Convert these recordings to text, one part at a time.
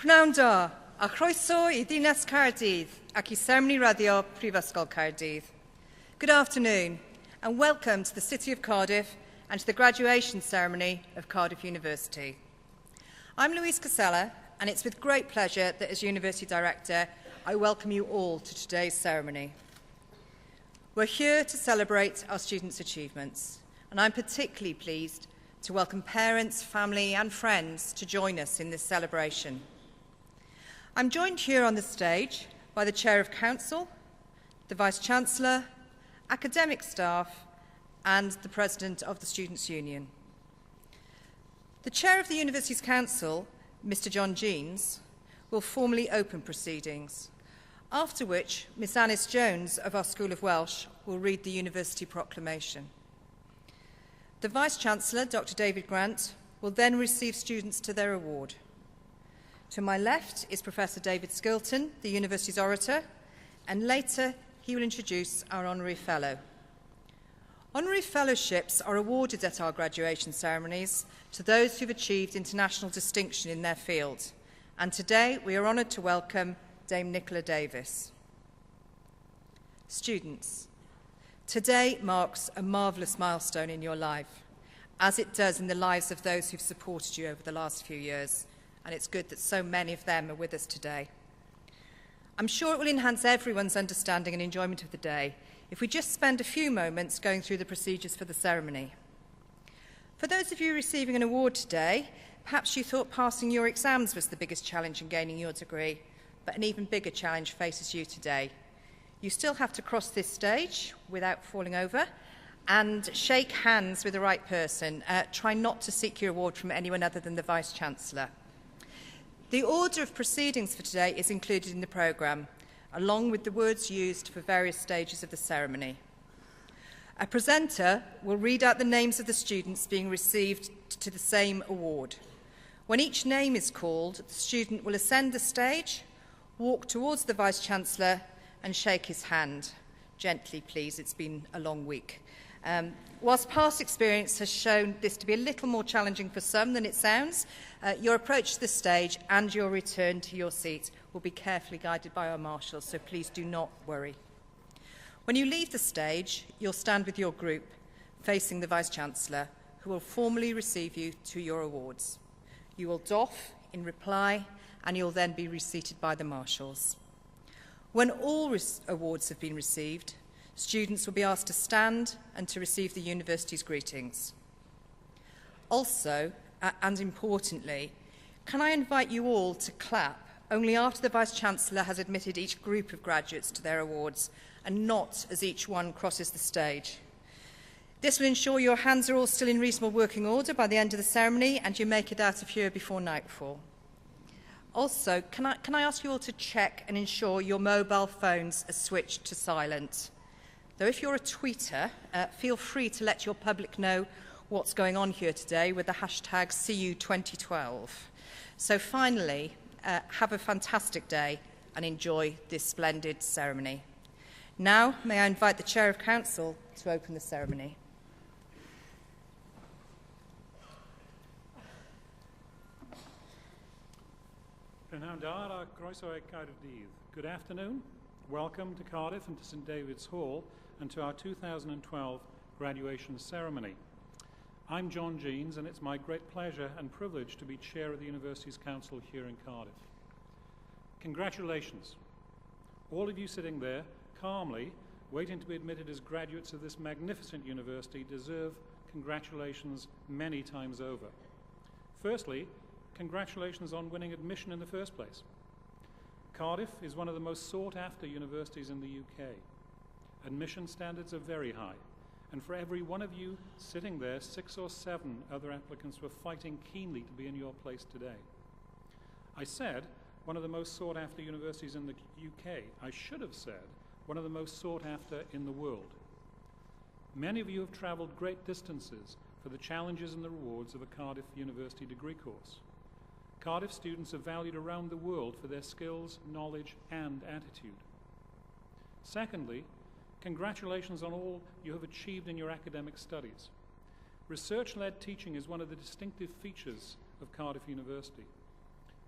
Pnawn da, a chroeso I Ddinas Caerdydd ac I Sermoni Radio Prifysgol Caerdydd. Good afternoon and welcome to the City of Cardiff and to the graduation ceremony of Cardiff University. I'm Louise Casella and it's with great pleasure that as University Director I welcome you all to today's ceremony. We're here to celebrate our students' achievements and I'm particularly pleased to welcome parents, family and friends to join us in this celebration. I'm joined here on the stage by the Chair of Council, the Vice-Chancellor, academic staff and the President of the Students' Union. The Chair of the University's Council, Mr John Jeans, will formally open proceedings, after which Miss Annis Jones of our School of Welsh will read the University Proclamation. The Vice-Chancellor, Dr David Grant, will then receive students to their award. To my left is Professor David Skilton, the University's orator, and later he will introduce our Honorary Fellow. Honorary Fellowships are awarded at our graduation ceremonies to those who've achieved international distinction in their field, and today we are honoured to welcome Dame Nicola Davis. Students, today marks a marvellous milestone in your life, as it does in the lives of those who've supported you over the last few years, and it's good that so many of them are with us today. I'm sure it will enhance everyone's understanding and enjoyment of the day if we just spend a few moments going through the procedures for the ceremony. For those of you receiving an award today, perhaps you thought passing your exams was the biggest challenge in gaining your degree, but an even bigger challenge faces you today. You still have to cross this stage without falling over and shake hands with the right person. Try not to seek your award from anyone other than the Vice-Chancellor. The order of proceedings for today is included in the programme, along with the words used for various stages of the ceremony. A presenter will read out the names of the students being received to the same award. When each name is called, the student will ascend the stage, walk towards the Vice-Chancellor and shake his hand. Gently, please, it's been a long week. Whilst past experience has shown this to be a little more challenging for some than it sounds, your approach to the stage and your return to your seat will be carefully guided by our marshals, so please do not worry. When you leave the stage, you'll stand with your group, facing the Vice-Chancellor, who will formally receive you to your awards. You will doff in reply, and you'll then be reseated by the marshals. When all awards have been received, students will be asked to stand and to receive the university's greetings. Also, and importantly, can I invite you all to clap only after the Vice-Chancellor has admitted each group of graduates to their awards and not as each one crosses the stage. This will ensure your hands are all still in reasonable working order by the end of the ceremony and you make it out of here before nightfall. Also, can I ask you all to check and ensure your mobile phones are switched to silent? Though if you're a tweeter, feel free to let your public know what's going on here today with the hashtag CU2012. So finally, have a fantastic day and enjoy this splendid ceremony. Now, may I invite the Chair of Council to open the ceremony. Good afternoon. Welcome to Cardiff and to St David's Hall and to our 2012 graduation ceremony. I'm John Jeans and it's my great pleasure and privilege to be Chair of the University's Council here in Cardiff. Congratulations. All of you sitting there, calmly, waiting to be admitted as graduates of this magnificent university deserve congratulations many times over. Firstly, congratulations on winning admission in the first place. Cardiff is one of the most sought-after universities in the UK. Admission standards are very high, and for every one of you sitting there, 6 or 7 other applicants were fighting keenly to be in your place today. I said one of the most sought-after universities in the UK. I should have said one of the most sought-after in the world. Many of you have travelled great distances for the challenges and the rewards of a Cardiff University degree course. Cardiff students are valued around the world for their skills, knowledge, and attitude. Secondly, congratulations on all you have achieved in your academic studies. Research-led teaching is one of the distinctive features of Cardiff University.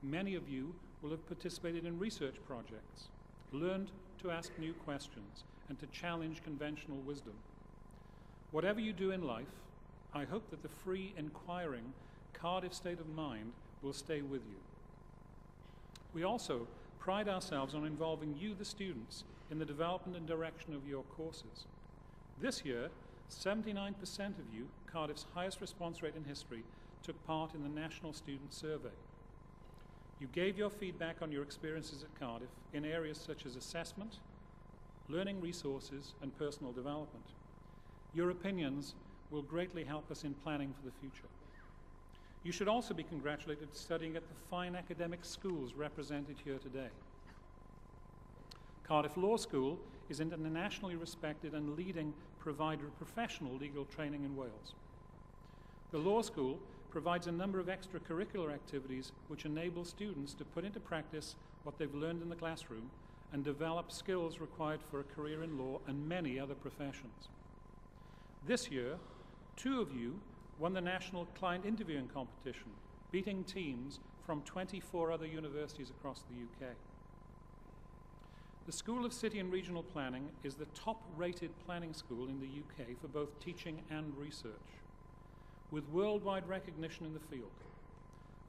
Many of you will have participated in research projects, learned to ask new questions, and to challenge conventional wisdom. Whatever you do in life, I hope that the free, inquiring Cardiff state of mind will stay with you. We also pride ourselves on involving you, the students, in the development and direction of your courses. This year, 79% of you, Cardiff's highest response rate in history, took part in the National Student Survey. You gave your feedback on your experiences at Cardiff in areas such as assessment, learning resources, and personal development. Your opinions will greatly help us in planning for the future. You should also be congratulated for studying at the fine academic schools represented here today. Cardiff Law School is an internationally respected and leading provider of professional legal training in Wales. The Law School provides a number of extracurricular activities which enable students to put into practice what they've learned in the classroom and develop skills required for a career in law and many other professions. This year, 2 of you won the National Client Interviewing Competition, beating teams from 24 other universities across the UK. The School of City and Regional Planning is the top-rated planning school in the UK for both teaching and research, with worldwide recognition in the field.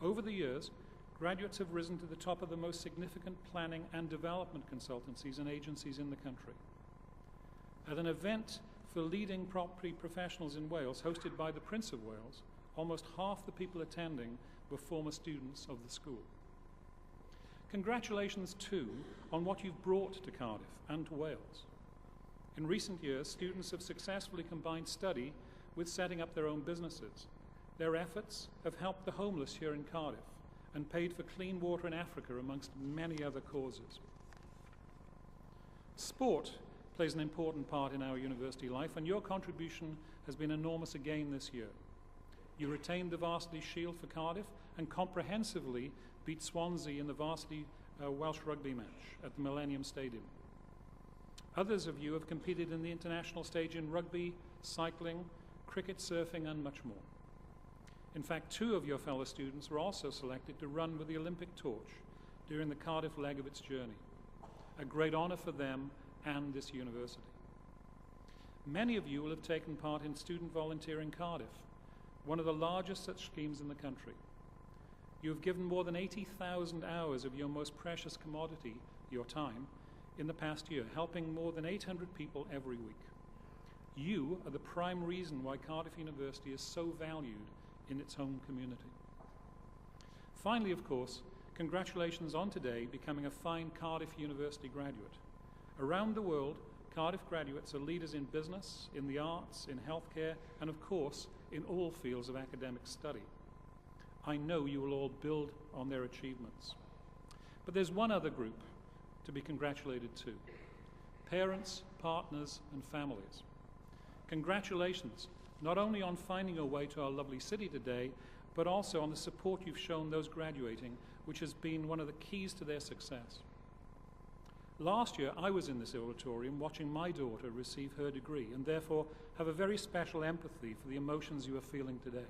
Over the years, graduates have risen to the top of the most significant planning and development consultancies and agencies in the country. At an event for leading property professionals in Wales, hosted by the Prince of Wales, almost half the people attending were former students of the school. Congratulations, too, on what you've brought to Cardiff and to Wales. In recent years, students have successfully combined study with setting up their own businesses. Their efforts have helped the homeless here in Cardiff and paid for clean water in Africa, amongst many other causes. Sport plays an important part in our university life, and your contribution has been enormous again this year. You retained the Varsity Shield for Cardiff and comprehensively beat Swansea in the Varsity Welsh rugby match at the Millennium Stadium. Others of you have competed in the international stage in rugby, cycling, cricket, surfing, and much more. In fact, 2 of your fellow students were also selected to run with the Olympic torch during the Cardiff leg of its journey, a great honour for them and this university. Many of you will have taken part in Student Volunteer in Cardiff, one of the largest such schemes in the country. You have given more than 80,000 hours of your most precious commodity, your time, in the past year, helping more than 800 people every week. You are the prime reason why Cardiff University is so valued in its home community. Finally, of course, congratulations on today becoming a fine Cardiff University graduate. Around the world, Cardiff graduates are leaders in business, in the arts, in healthcare, and of course, in all fields of academic study. I know you will all build on their achievements. But there's one other group to be congratulated too: parents, partners, and families. Congratulations, not only on finding your way to our lovely city today, but also on the support you've shown those graduating, which has been one of the keys to their success. Last year, I was in this auditorium watching my daughter receive her degree, and therefore have a very special empathy for the emotions you are feeling today.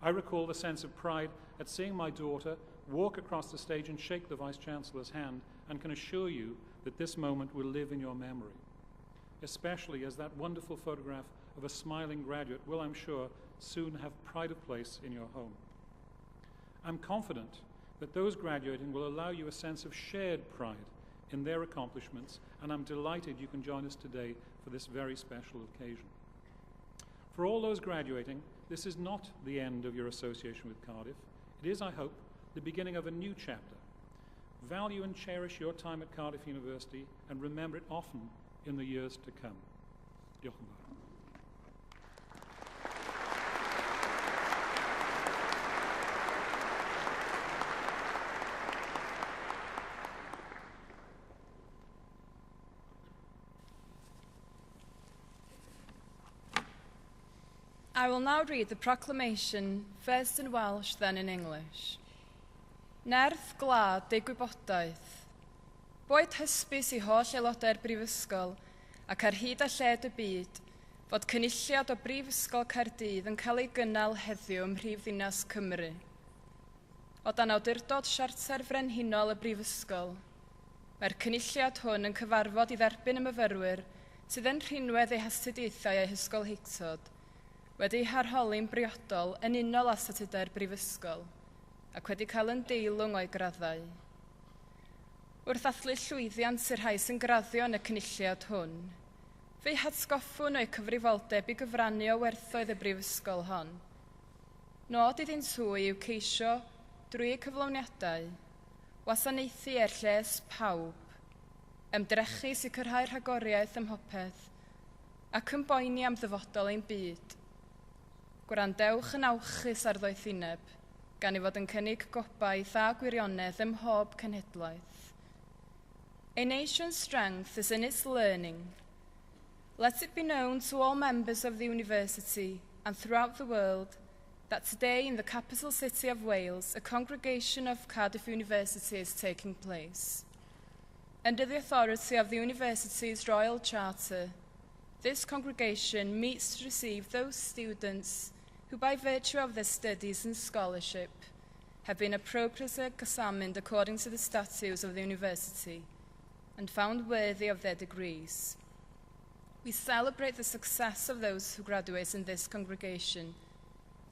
I recall the sense of pride at seeing my daughter walk across the stage and shake the Vice-Chancellor's hand, and can assure you that this moment will live in your memory, especially as that wonderful photograph of a smiling graduate will, I'm sure, soon have pride of place in your home. I'm confident that those graduating will allow you a sense of shared pride in their accomplishments, and I'm delighted you can join us today for this very special occasion. For all those graduating, this is not the end of your association with Cardiff. It is, I hope, the beginning of a new chapter. Value and cherish your time at Cardiff University, and remember it often in the years to come. Diolch yn fawr. I will now read the proclamation, first in Welsh, then in English. Nerth glad ei gwybodaeth. Boed hysbys i holl aelodau'r Brifysgol ac ar hyd a lled y byd fod cynulliad o Brifysgol Caerdydd yn cael ei gynnal heddiw ym Mhrifddinas Cymru. o dan awdurdod Siarter Frenhinol y Brifysgol. Mae'r cynulliad hwn yn cyfarfod i dderbyn y myfyrwyr sydd yn rhinwedd eu hastudiaethau eu hysgolheictod, wedi'u harholi'n briodol yn unol â statudau'r Brifysgol, ac wedi cael yn deilwng o'i graddau. Wrth ddathlu llwyddiant i'r rhai sy'n graddio yn y cynulliad hwn, fe'i hatgoffwn o'u cyfrifoldeb i gyfrannu o werthoedd y Brifysgol hon. Nod iddynt hwy yw ceisio, drwy eu cyflawniadau, wasanaethu lles pawb, ymdrechu sicrhau rhagoriaeth ym mhopeth, ac yn boeni am ddyfodol ein byd. Gwrandewch yn awchus ar ddoethineb, gan ei fod yn cynnig gobaith a gwirionedd ym mhob cenhedlaeth. A nation's strength is in its learning. Let it be known to all members of the university and throughout the world that today in the capital city of Wales, a congregation of Cardiff University is taking place. Under the authority of the university's Royal Charter, this congregation meets to receive those students who, by virtue of their studies and scholarship, have been appropriately examined according to the statutes of the university and found worthy of their degrees. We celebrate the success of those who graduate in this congregation,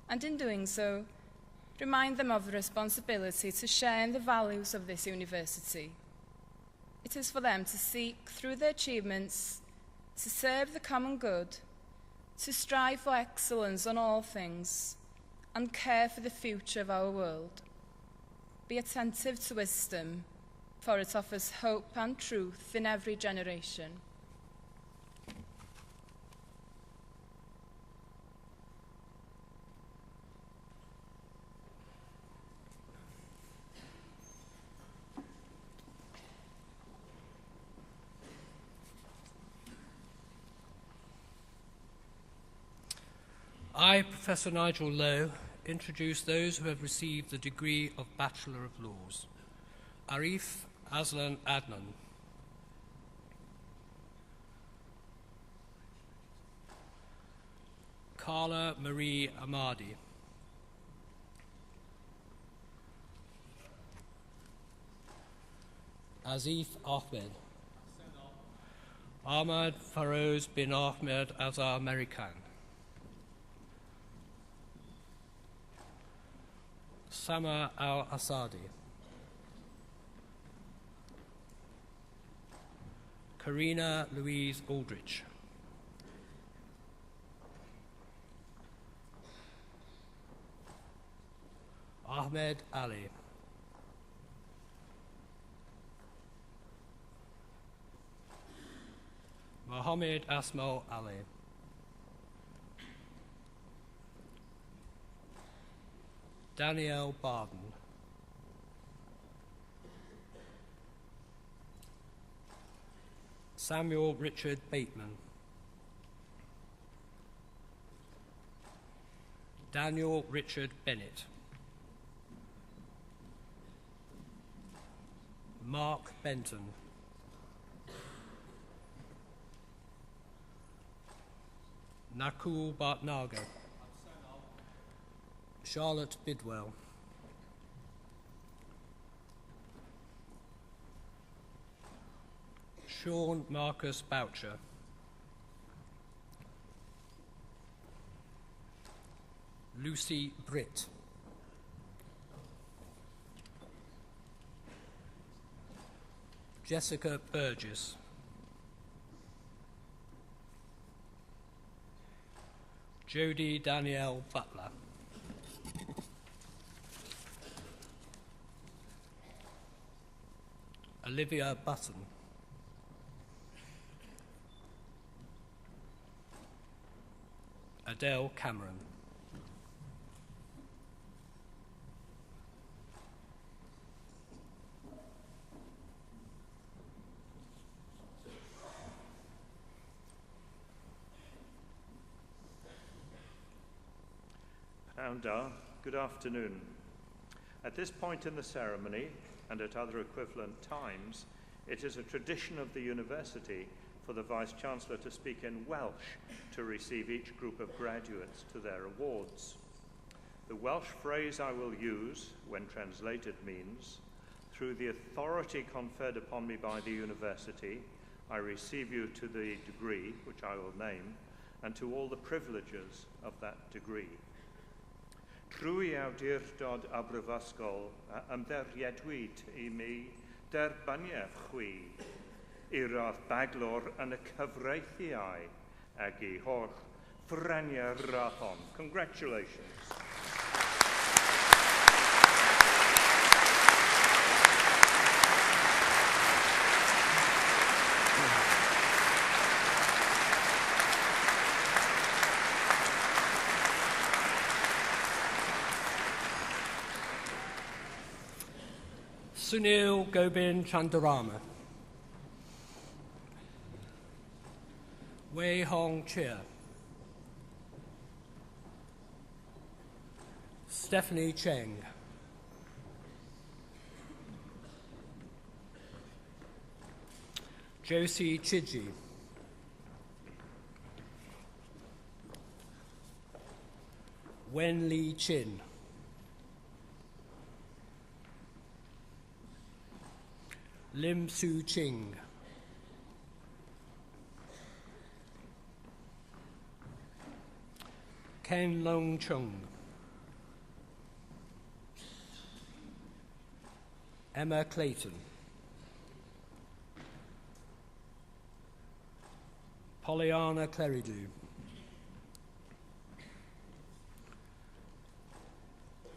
and in doing so, remind them of the responsibility to share in the values of this university. It is for them to seek, through their achievements, to serve the common good, to strive for excellence on all things, and care for the future of our world. Be attentive to wisdom, for it offers hope and truth in every generation. I, Professor Nigel Lowe, introduce those who have received the degree of Bachelor of Laws. Arif Aslan Adnan. Carla Marie Amadi. Azif Ahmed. Ahmad Farouz bin Ahmed Azar American. Sama Al-Asadi. Karina Louise Aldrich. Ahmed Ali. Mohammed Asmal Ali. Danielle Barden. Samuel Richard Bateman. Daniel Richard Bennett. Mark Benton. Nakul Bhatnagar. Charlotte Bidwell. Sean Marcus Boucher. Lucy Britt. Jessica Burgess. Jodie Danielle Butler. Olivia Button. Adele Cameron. Poundar, good afternoon. At this point in the ceremony, and at other equivalent times, it is a tradition of the university for the Vice-Chancellor to speak in Welsh to receive each group of graduates to their awards. The Welsh phrase I will use, when translated, means, through the authority conferred upon me by the university, I receive you to the degree, which I will name, and to all the privileges of that degree. Trwy awdurdod a brifysgol a ymddiriedwyd I mi derbaniaeth chwi I radd baglor yn y cyfreithiau ag I holl ffraniau rathon. Congratulations. Sunil Gobind Chandarama. Wei Hong Chia. Stephanie Cheng. Josie Chidji. Wen Li Chin. Lim Su Ching. Ken Long Chung. Emma Clayton. Pollyanna Cleridu.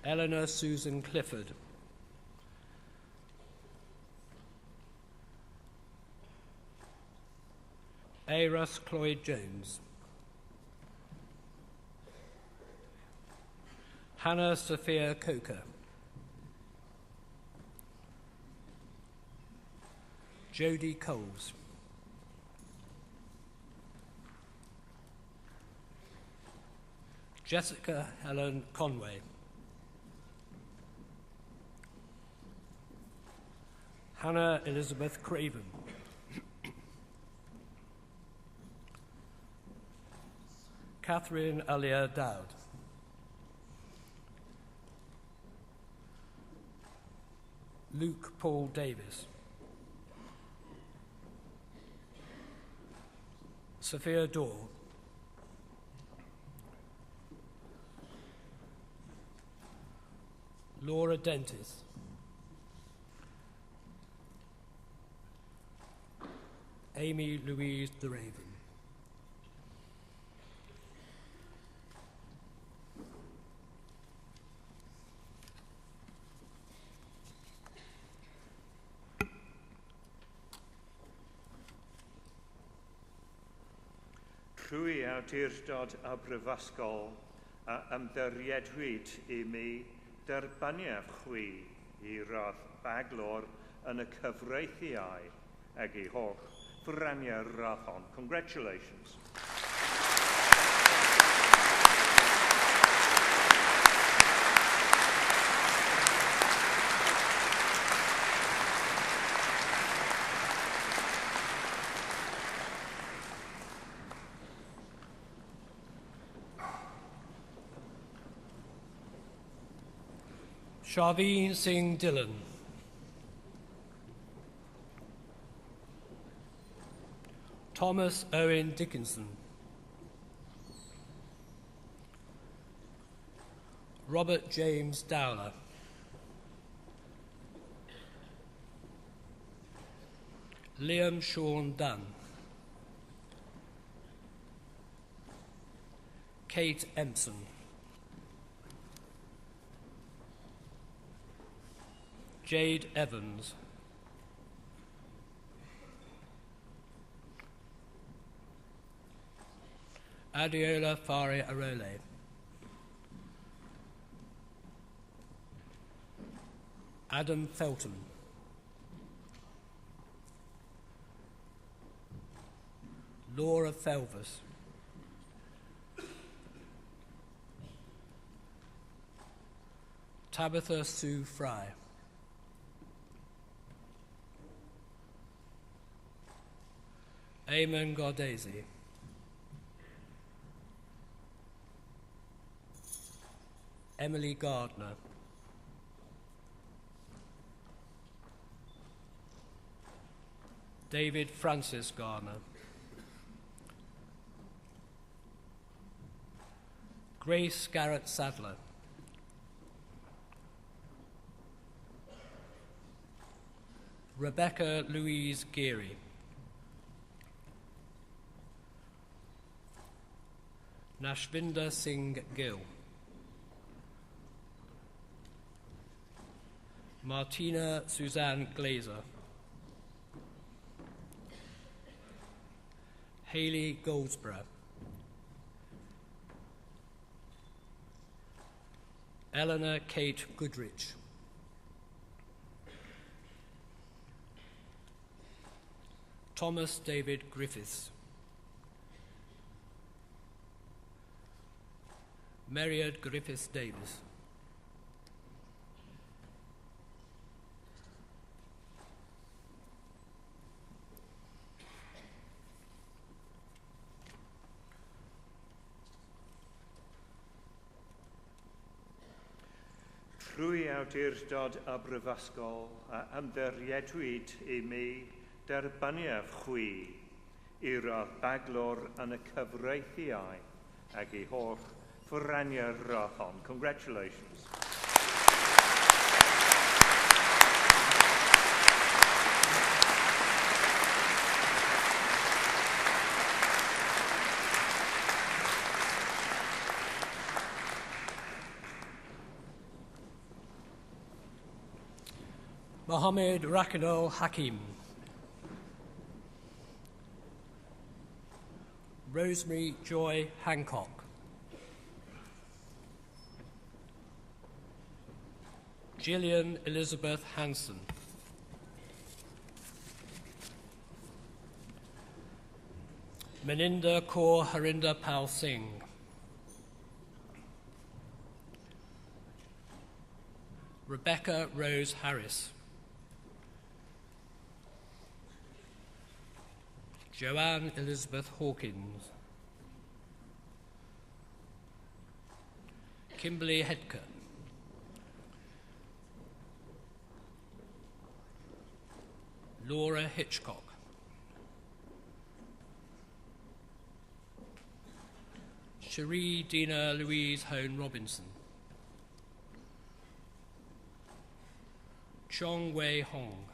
Eleanor Susan Clifford. A. Russ Cloyd Jones. Hannah Sophia Coker. Jodie Coles. Jessica Helen Conway. Hannah Elizabeth Craven. Catherine Alia Dowd. Luke Paul Davis. Sophia Dorr. Laura Dentis. Amy Louise de Raven. Trwy awdurdod a brifysgol a ymddiriedwyd I mi derbaniaeth chwi I radd baglor yn y cyfreithiau ag I holl ffraniau rathon. Congratulations. Sharveen Singh Dillon. Thomas Owen Dickinson. Robert James Dowler. Liam Sean Dunn. Kate Empson. Jade Evans. Adiola Fari Arole. Adam Felton. Laura Felvis. Tabitha Sue Fry. Eamon Emily Gardner. David Francis Garner. Grace Garrett Sadler. Rebecca Louise Geary. Nashvinder Singh Gill. Martina Suzanne Glazer. Hayley Goldsborough. Eleanor Kate Goodrich. Thomas David Griffiths. Meriad Griffiths Davis. Trwy awdurdod y Brifysgol a ymddiriedwyd I mi derbaniaf chwi I roedd baglor yn y cyfreithiau ac I holl ffwrania'r roedd hon. Congratulations. Mohammed Rakanol Hakim. Rosemary Joy Hancock. Gillian Elizabeth Hanson. Meninda Kaur Harinder Pal Singh. Rebecca Rose Harris. Joanne Elizabeth Hawkins. Kimberly Hedker. Laura Hitchcock. Cherie Dina Louise Hone Robinson. Chong Wei Hong.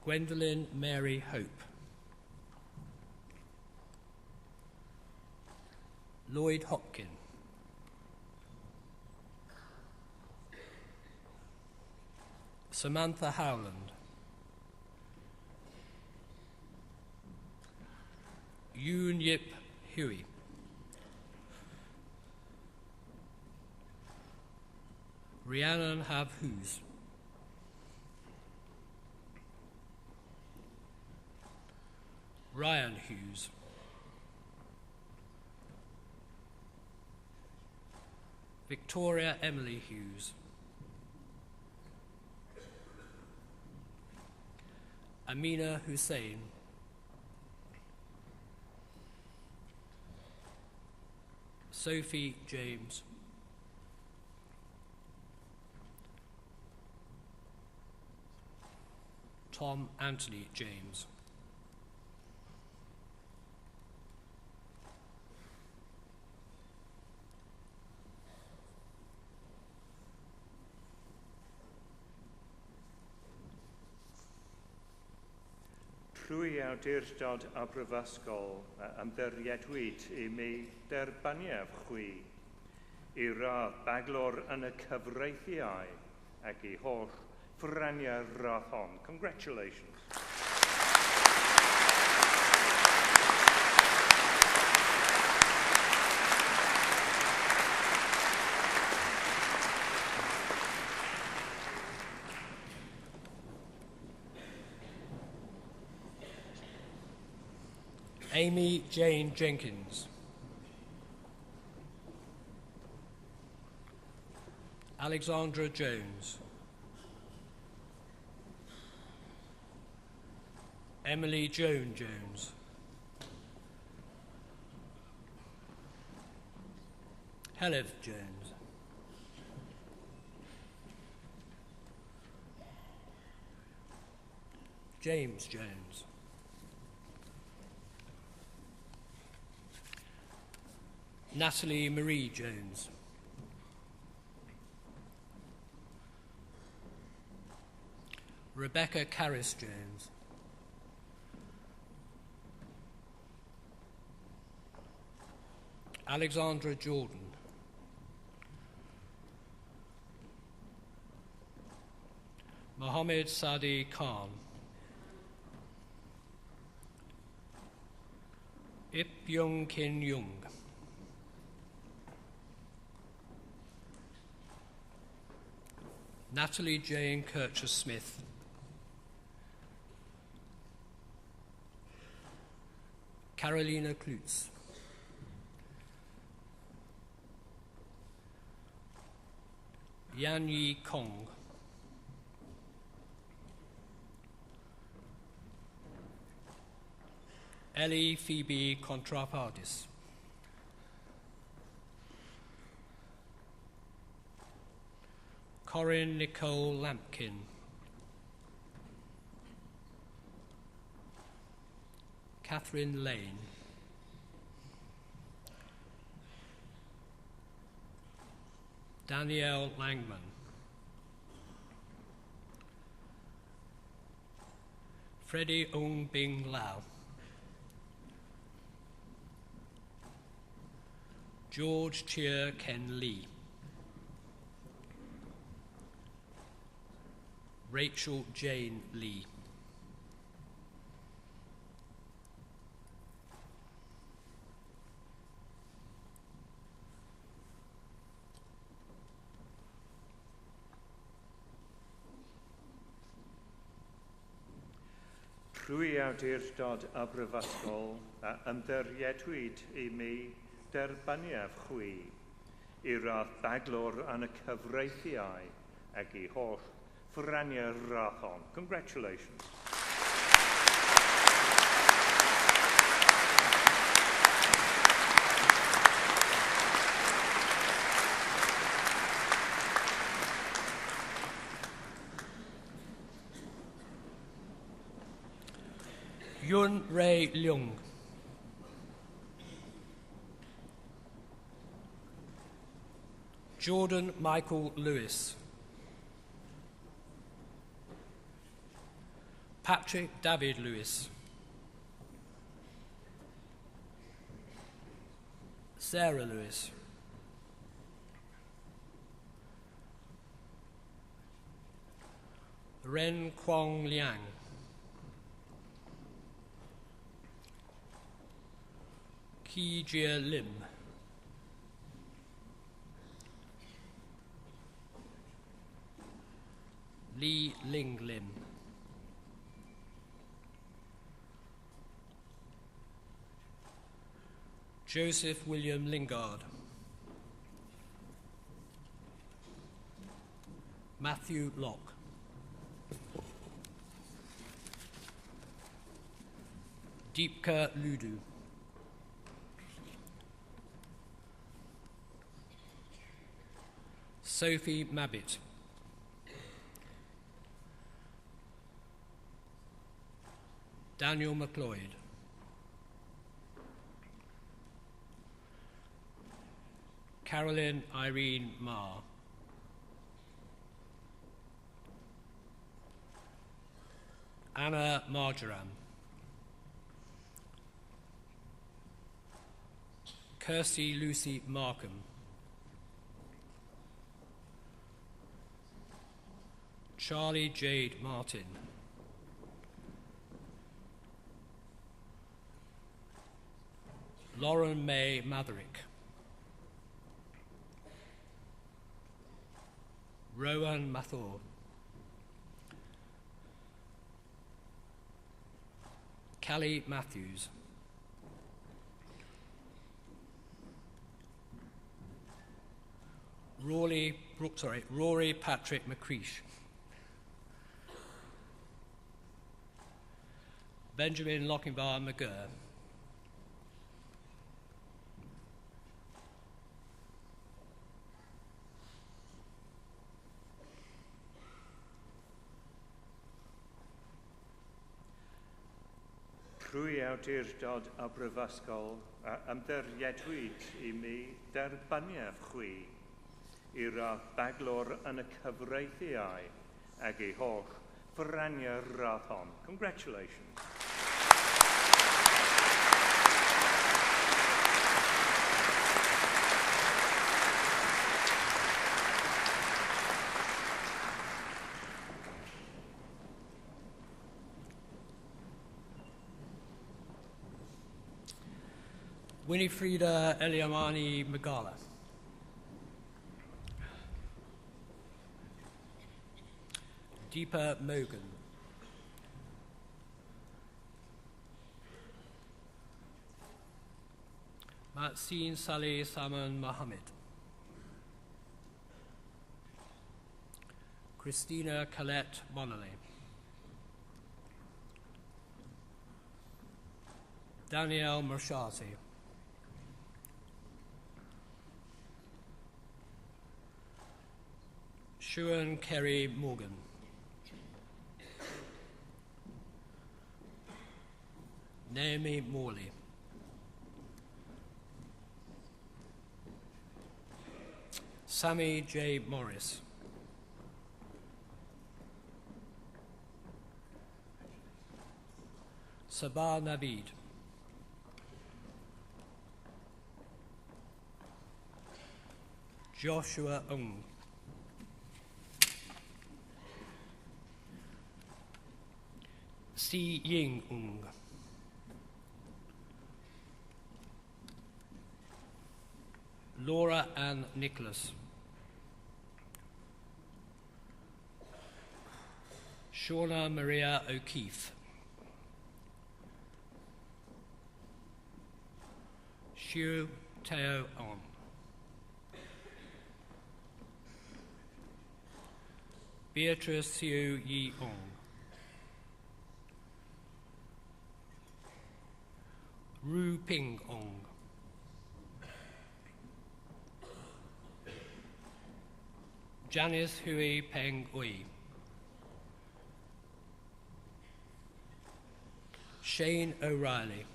Gwendolyn Mary Hope. Lloyd Hopkin. Samantha Howland. Yoon Yip Huey. Rhiannon Hav Hughes. Ryan Hughes. Victoria Emily Hughes. Amina Hussein. Sophie James. Tom Anthony James. Trwy awdurdod y Brifysgol a ymddiriedwyd I mi derbaniaf chwi I roedd baglor yn y cyfreithiau ac I holl ffwrania'r roedd hon. Congratulations. Amy Jane Jenkins. Alexandra Jones. Emily Joan Jones. Helev Jones. James Jones. Natalie Marie Jones. Rebecca Carris Jones. Alexandra Jordan. Mohammed Sadi Khan. Ip Young Kin Young. Natalie Jane Kircher Smith. Carolina Klutz. Yan Yi Kong. Ellie Phoebe Contrapardis. Corinne Nicole Lampkin. Catherine Lane. Danielle Langman. Freddie Ong Bing Lau. George Chia Ken Lee. Rachel Jane Lee. Rwy awdurdod a brifysgol a ymddiriedwyd I mi derbaniaf chwi I radd baglwr yn y cyfreithiau ac I holl ffraniau rachon. Congratulations. Yun Ray Leung. Jordan Michael Lewis. Patrick David Lewis. Sarah Lewis. Ren Kwong Liang. Ki Jia Lim. Li Ling Lim. Joseph William Lingard. Matthew Locke. Deepka Ludu. Sophie Mabbitt. Daniel McLeod. Carolyn Irene Marr. Anna Marjoram. Kirsty Lucy Markham. Charlie Jade Martin. Lauren May Maverick. Rowan Mathor. Callie Matthews. Rory Patrick McCreesh. Benjamin Lochinvar McGurr. awdurdod a brifysgol a ymddeiriedwyd I mi derbaniaf chwi I radd baglor yn y cyfreithiau ag ei holl fyraniau'r radd hon. Congratulations. Winifreda Eliamani Magala. Deepa Mogan. Matseen Saleh Saman Mohammed. Christina Colette Monolay. Danielle Marshati. Shuan Kerry Morgan. Naomi Morley. Sammy J. Morris. Sabah Naveed. Joshua Ung. Si Ying Ung. Laura Ann Nicholas. Shauna Maria O'Keefe. Xiu Teo On. Beatrice Siu Yi Ong. Ru Ping Ong. Janice Hui Peng Ui. Shane O'Reilly.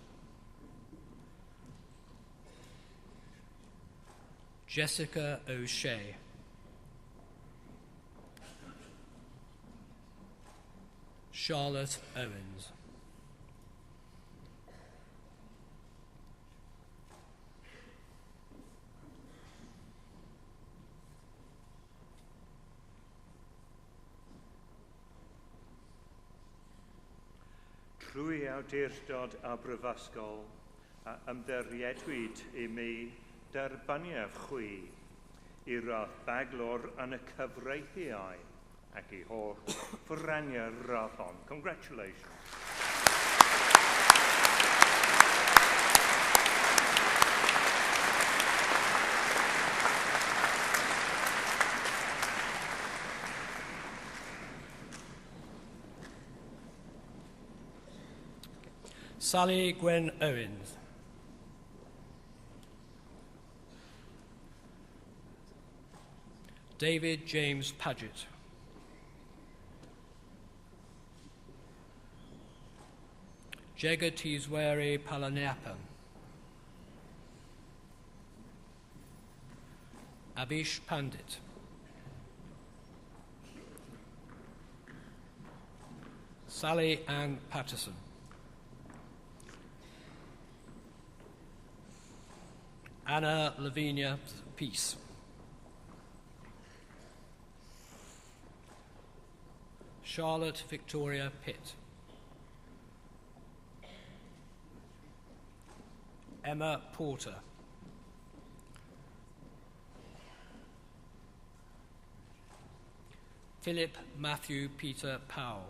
Jessica O'Shea. Charlotte Owens. Trwy awdurdod a brifysgol a ymddeiriedwyd I mi derbaniaf chwi I radd baglor yn y cyfreithiau ac I holl fyraniau'r radd hon. Congratulations. Sally Gwen Owens. David James Paget. Jegatiswari Palaniapan. Abish Pandit. Sally Ann Patterson. Anna Lavinia Peace. Charlotte Victoria Pitt. Emma Porter. Philip Matthew Peter Powell.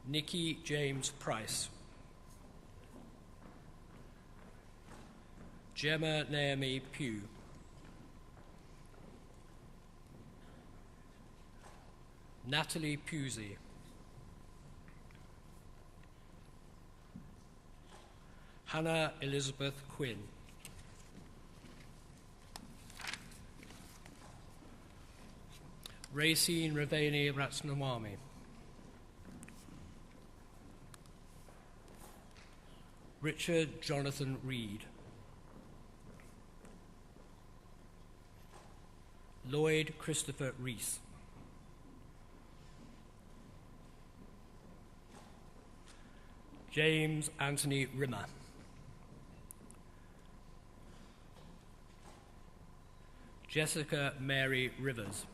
Nikki James Price. Gemma Naomi Pugh. Natalie Pusey. Hannah Elizabeth Quinn. Racine Ravani Ratnamwami. Richard Jonathan Reed, Lloyd Christopher Rees, James Anthony Rimmer, Jessica Mary Rivers,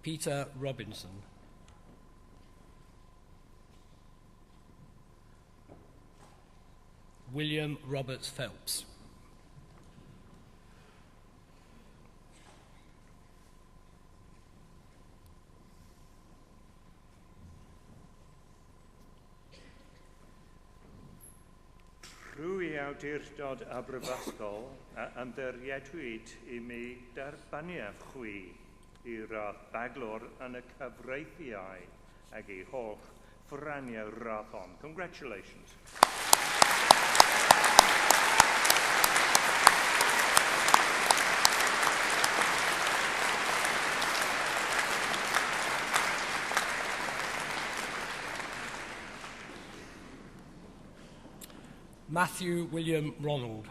Peter Robinson, William Roberts Phelps, Rwy awdurdod Aberfysgol a ymddiriedwyd I mi derbaniaf chwi I radd baglwr yn y cyfreithiau ac I holl ffraniau radd hon. Congratulations. Matthew William Ronald,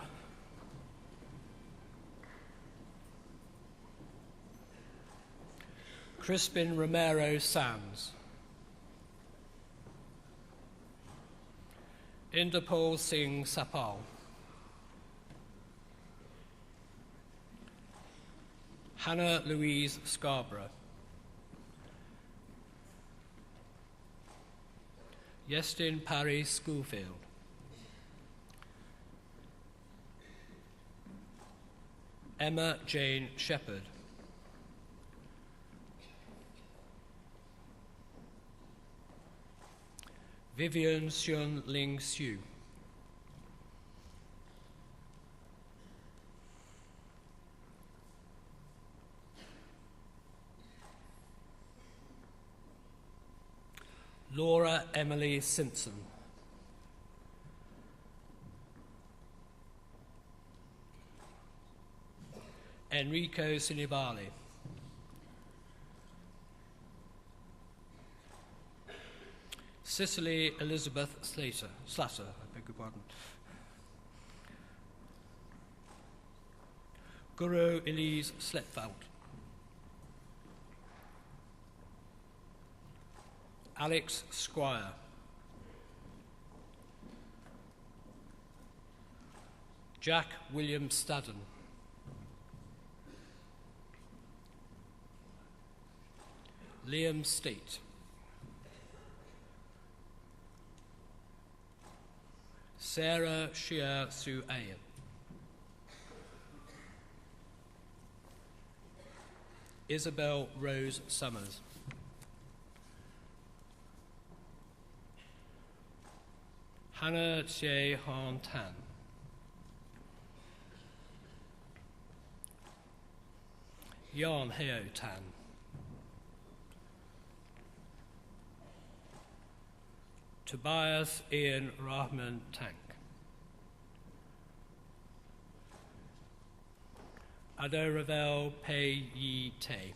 Crispin Romero Sands, Inderpal Singh Sapal, Hannah Louise Scarborough, Yestin Parry Schoolfield, Emma Jane Shepherd, Vivian Xun Ling Xu, Laura Emily Simpson, Enrico Sinibali, Cicely Elizabeth Slatter, I beg your pardon, Guru Elise Slepfeld, Alex Squire, Jack William Stadden, Liam State, Sarah Shia Su Ayan, Isabel Rose Summers, Hannah Che Han Tan, Yan Heo Tan, Tobias Ian Rahman Tank, Ado Ravel Pei Yi Te,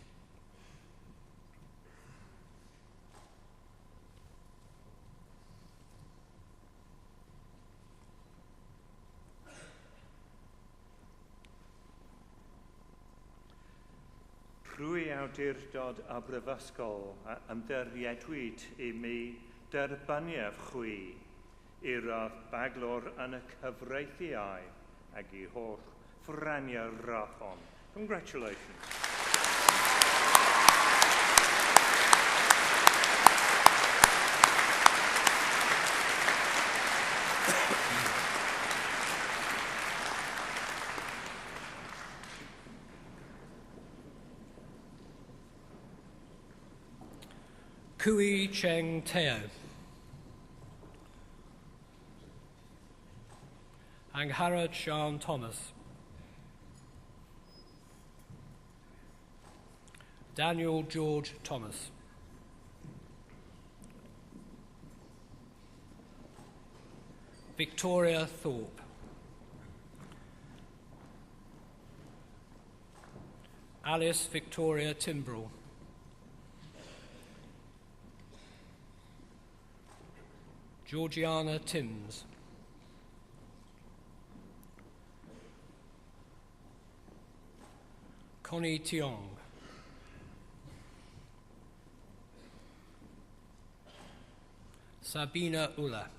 Rwy awdurdod Aberfysgol a ymddiriedwyd I mi derbaniaf chwi I radd baglwr yn y cyfreithiau ac I holl ffraniau radd hon. Congratulations. Kui Cheng Teo, Angharad Sean Thomas, Daniel George Thomas, Victoria Thorpe, Alice Victoria Timbrell, Georgiana Timms. Connie Tiong. Sabina Ulla.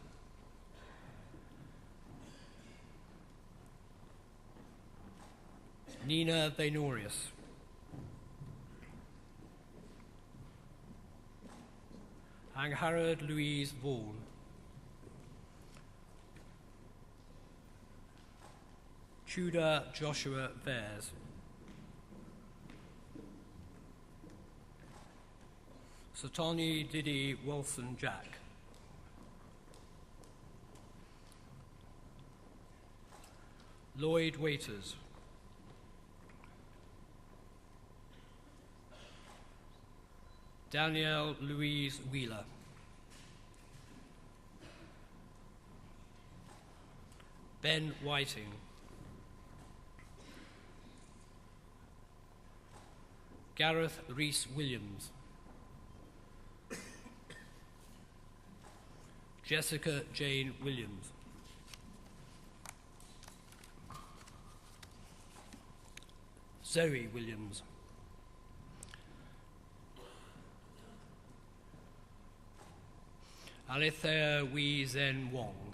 Nina Vainorius. Angharad Louise Vaughan. Tudor Joshua Vares. Satani Didi Wilson Jack. Lloyd Waiters. Danielle Louise Wheeler. Ben Whiting. Gareth Rhys Williams. Jessica Jane Williams. Zoe Williams. Alethea Wee Zen Wong.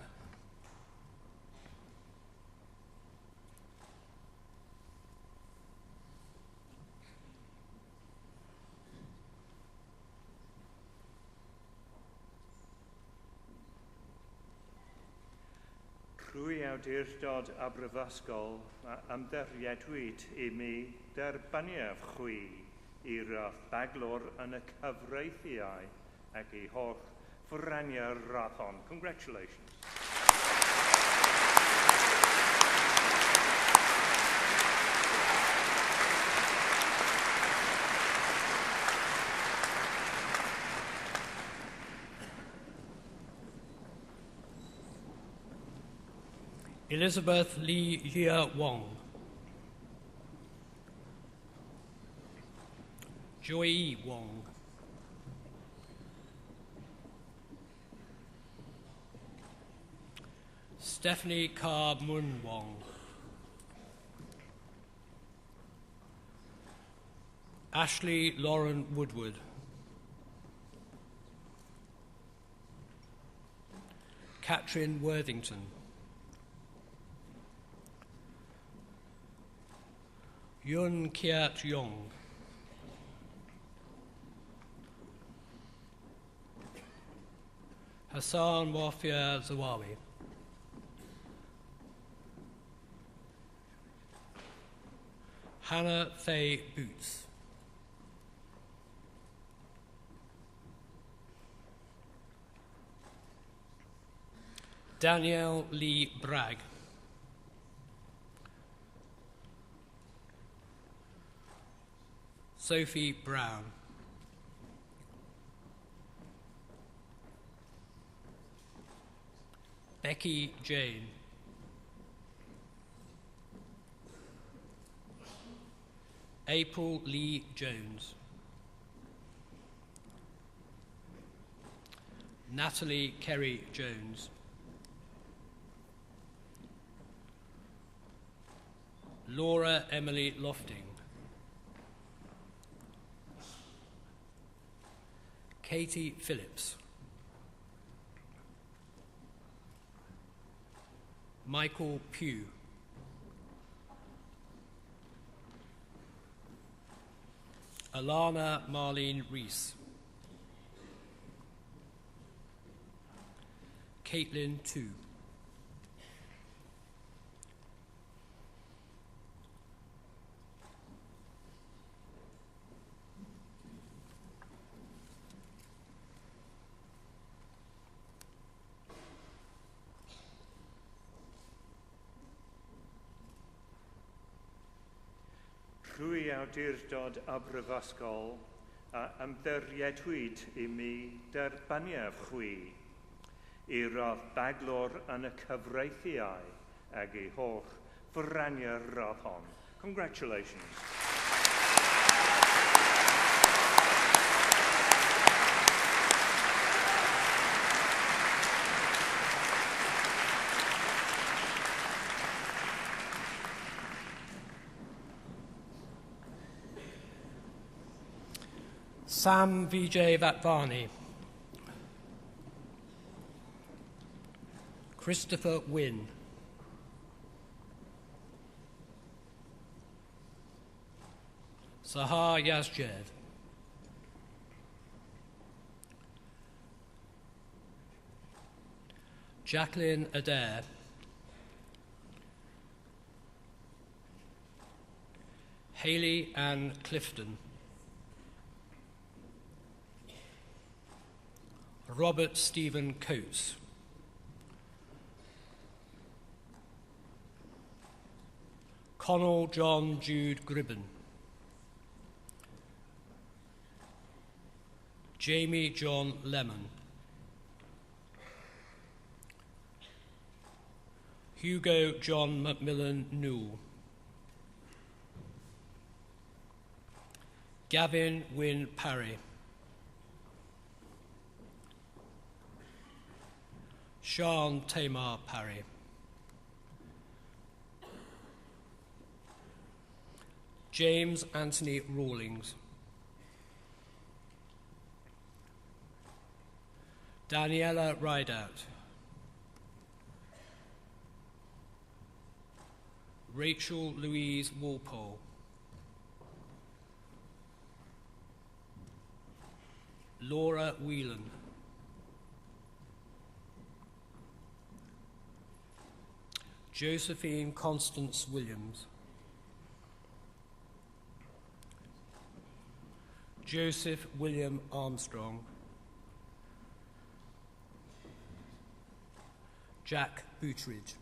Rwy awdurdod a brifysgol a ymddiriedwyd I mi derbaniaf chwi I rath baglor yn y cyfreithiau ac I holl ffraniau'r rath hon. Congratulations. Elizabeth Lee Yia Wong. Joy Wong. Stephanie Carr Mun Wong. Ashley Lauren Woodward. Catherine Worthington. Yun Kiat Yong. Hassan Wafia Zawawi. Hannah Faye Boots. Danielle Lee Bragg. Sophie Brown. Becky Jane. April Lee Jones. Natalie Kerry Jones. Laura Emily Lofting. Katie Phillips. Michael Pugh. Alana Marlene Rees. Caitlin Tu. Rwy awdurdod a brifysgol a ymddiriedwyd I mi derbaniaf chwi I rath baglor yn y cyfreithiau ac I holl ffraniau'r rath hon. Congratulations. Sam Vijay Vatvani. Christopher Wynne. Sahar Yazjev. Jacqueline Adair. Hayley Ann Clifton. Robert Stephen Coates. Connell John Jude Gribben. Jamie John Lemon. Hugo John Macmillan Newell. Gavin Wynne Parry. Sean Tamar Parry. James Anthony Rawlings. Daniela Rideout. Rachel Louise Walpole. Laura Whelan. Josephine Constance Williams. Joseph William Armstrong. Jack Bootridge.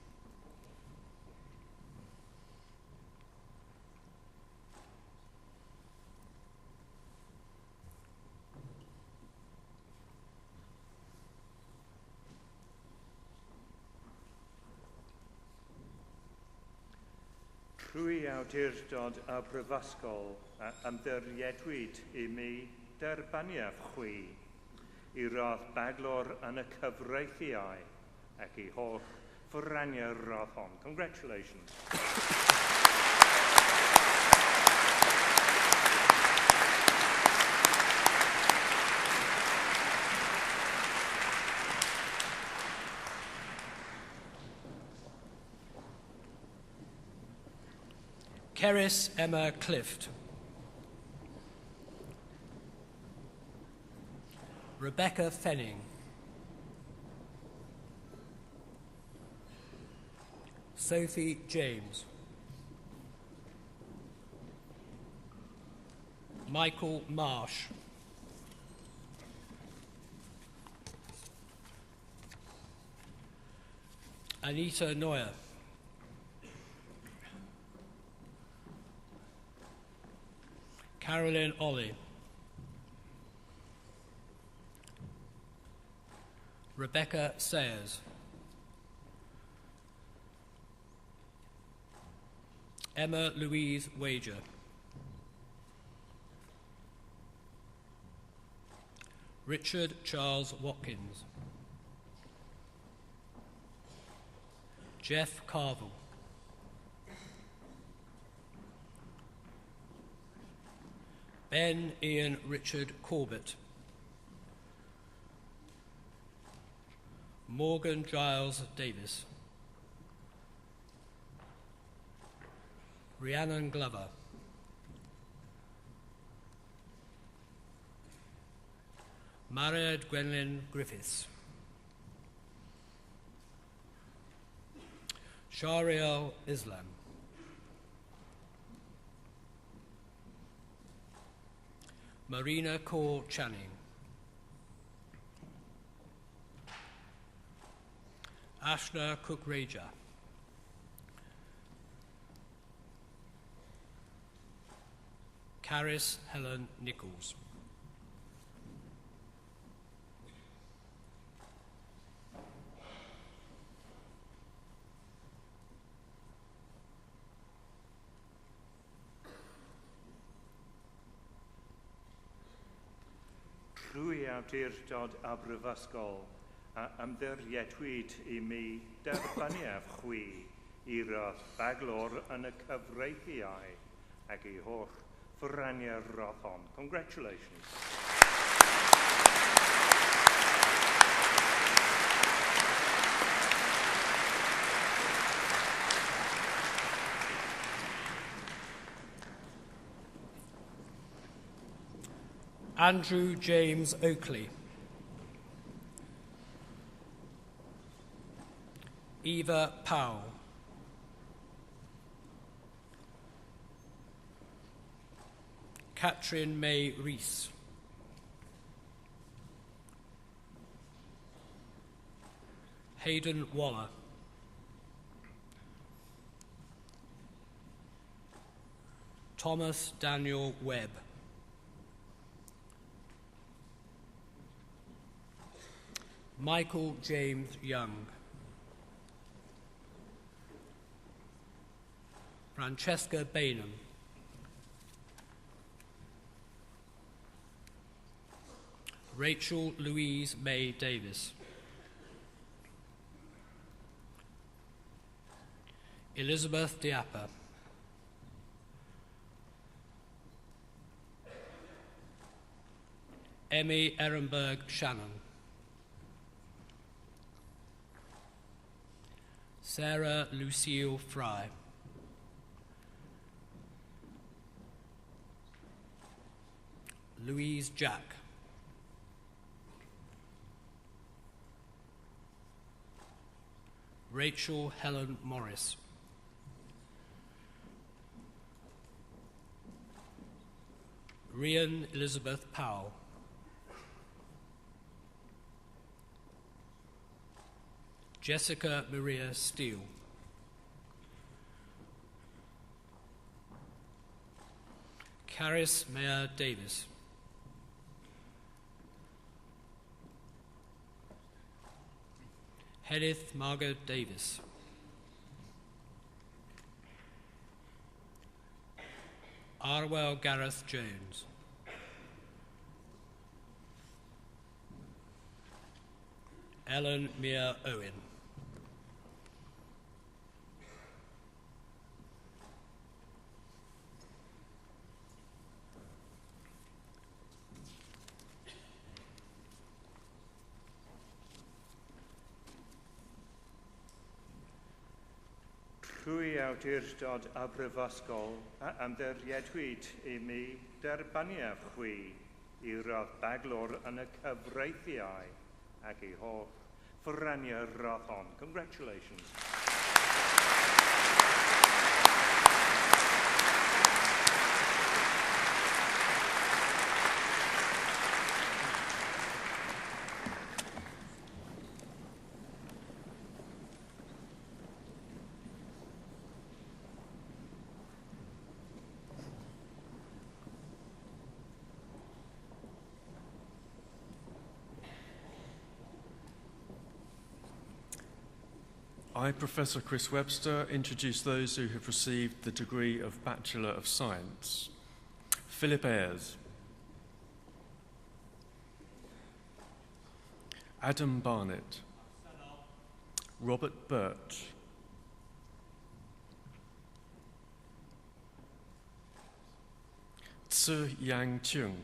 Trwy awdurdod y Brifysgol a ymddiriedwyd I mi derbaniaf chwi I rodd baglor yn y cyfreithiau ac I holl ffwraniau'r rodd hon. Congratulations. Cerys Emma Clift. Rebecca Fenning. Sophie James. Michael Marsh. Anita Neuer. Carolyn Ollie. Rebecca Sayers. Emma Louise Wager. Richard Charles Watkins. Jeff Carville. Ben Ian Richard Corbett. Morgan Giles Davis. Rhiannon Glover. Mariad Gwenlyn Griffiths. Shariel Islam. Marina Kaur Channing. Ashna Kukreja. Caris Helen Nichols. Trwy awdurdod y Brifysgol a ymddiriedwyd I mi derbaniaf chwi I rodd baglor yn y cyfreithiau ac I holl ffwraniau'r rodd hon. Congratulations. Andrew James Oakley, Eva Powell, Catherine May Rees, Hayden Waller, Thomas Daniel Webb, Michael James Young, Francesca Bainham, Rachel Louise May Davis, Elizabeth Diapa, Emmy Ehrenberg Shannon, Sarah Lucille Fry, Louise Jack, Rachel Helen Morris, Rhian Elizabeth Powell, Jessica Maria Steele, Caris Maya Davis, Hedith Margaret Davis, Arwell Gareth Jones, Ellen Mia Owen, Trwy awdurdod a brifysgol a ymddiriedwyd I mi derbaniaf chwi I rodd baglor yn y cyfreithiau ac I holl ffraniau rodd hon. Congratulations. I, Professor Chris Webster, introduce those who have received the degree of Bachelor of Science. Philip Ayres, Adam Barnett, Robert Birch, Tzu Yang Chung,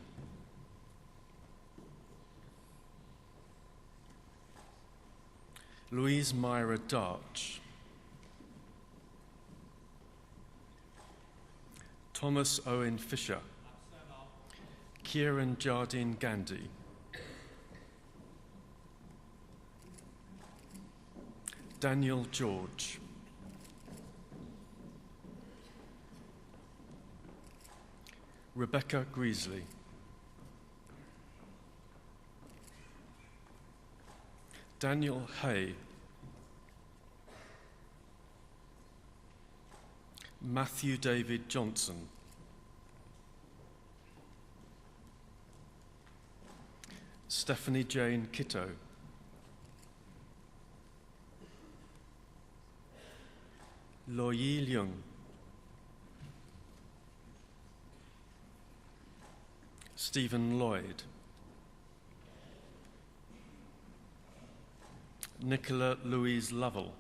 Louise Myra Darch, Thomas Owen Fisher, Kieran Jardine Gandhi, Daniel George, Rebecca Greasley, Daniel Hay, Matthew David Johnson, Stephanie Jane Kitto, Lo Yi Leung, Stephen Lloyd, Nicola Louise Lovell,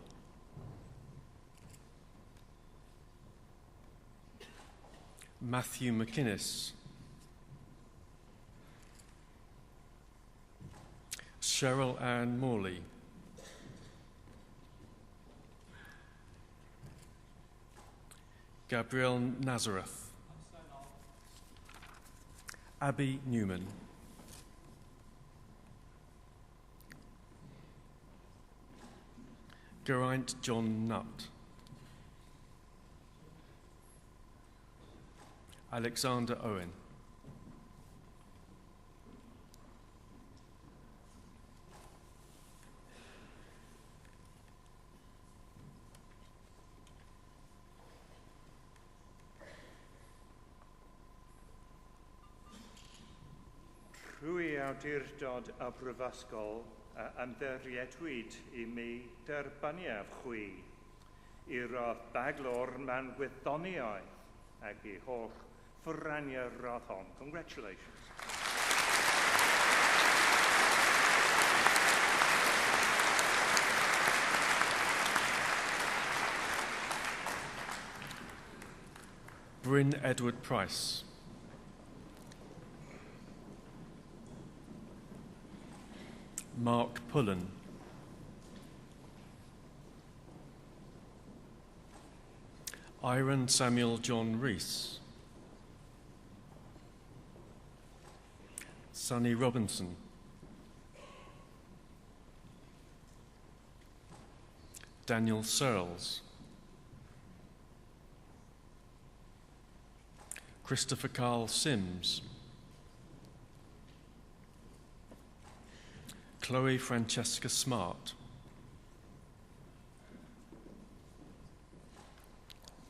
Matthew McInnes, Cheryl Ann Morley, Gabrielle Nazareth, Abby Newman, Geraint John Nutt, Alexander Owen, Rwy awdurdod y Brifysgol ymddiriedwyd I mi derbaniaf chwi I rodd baglor man gwyddoniaeth ac I holl ffraniau rodd hon. Congratulations. Bryn Edward Price, Mark Pullen, Iron Samuel John Rees, Sonny Robinson, Daniel Searles, Christopher Carl Sims, Chloe Francesca Smart,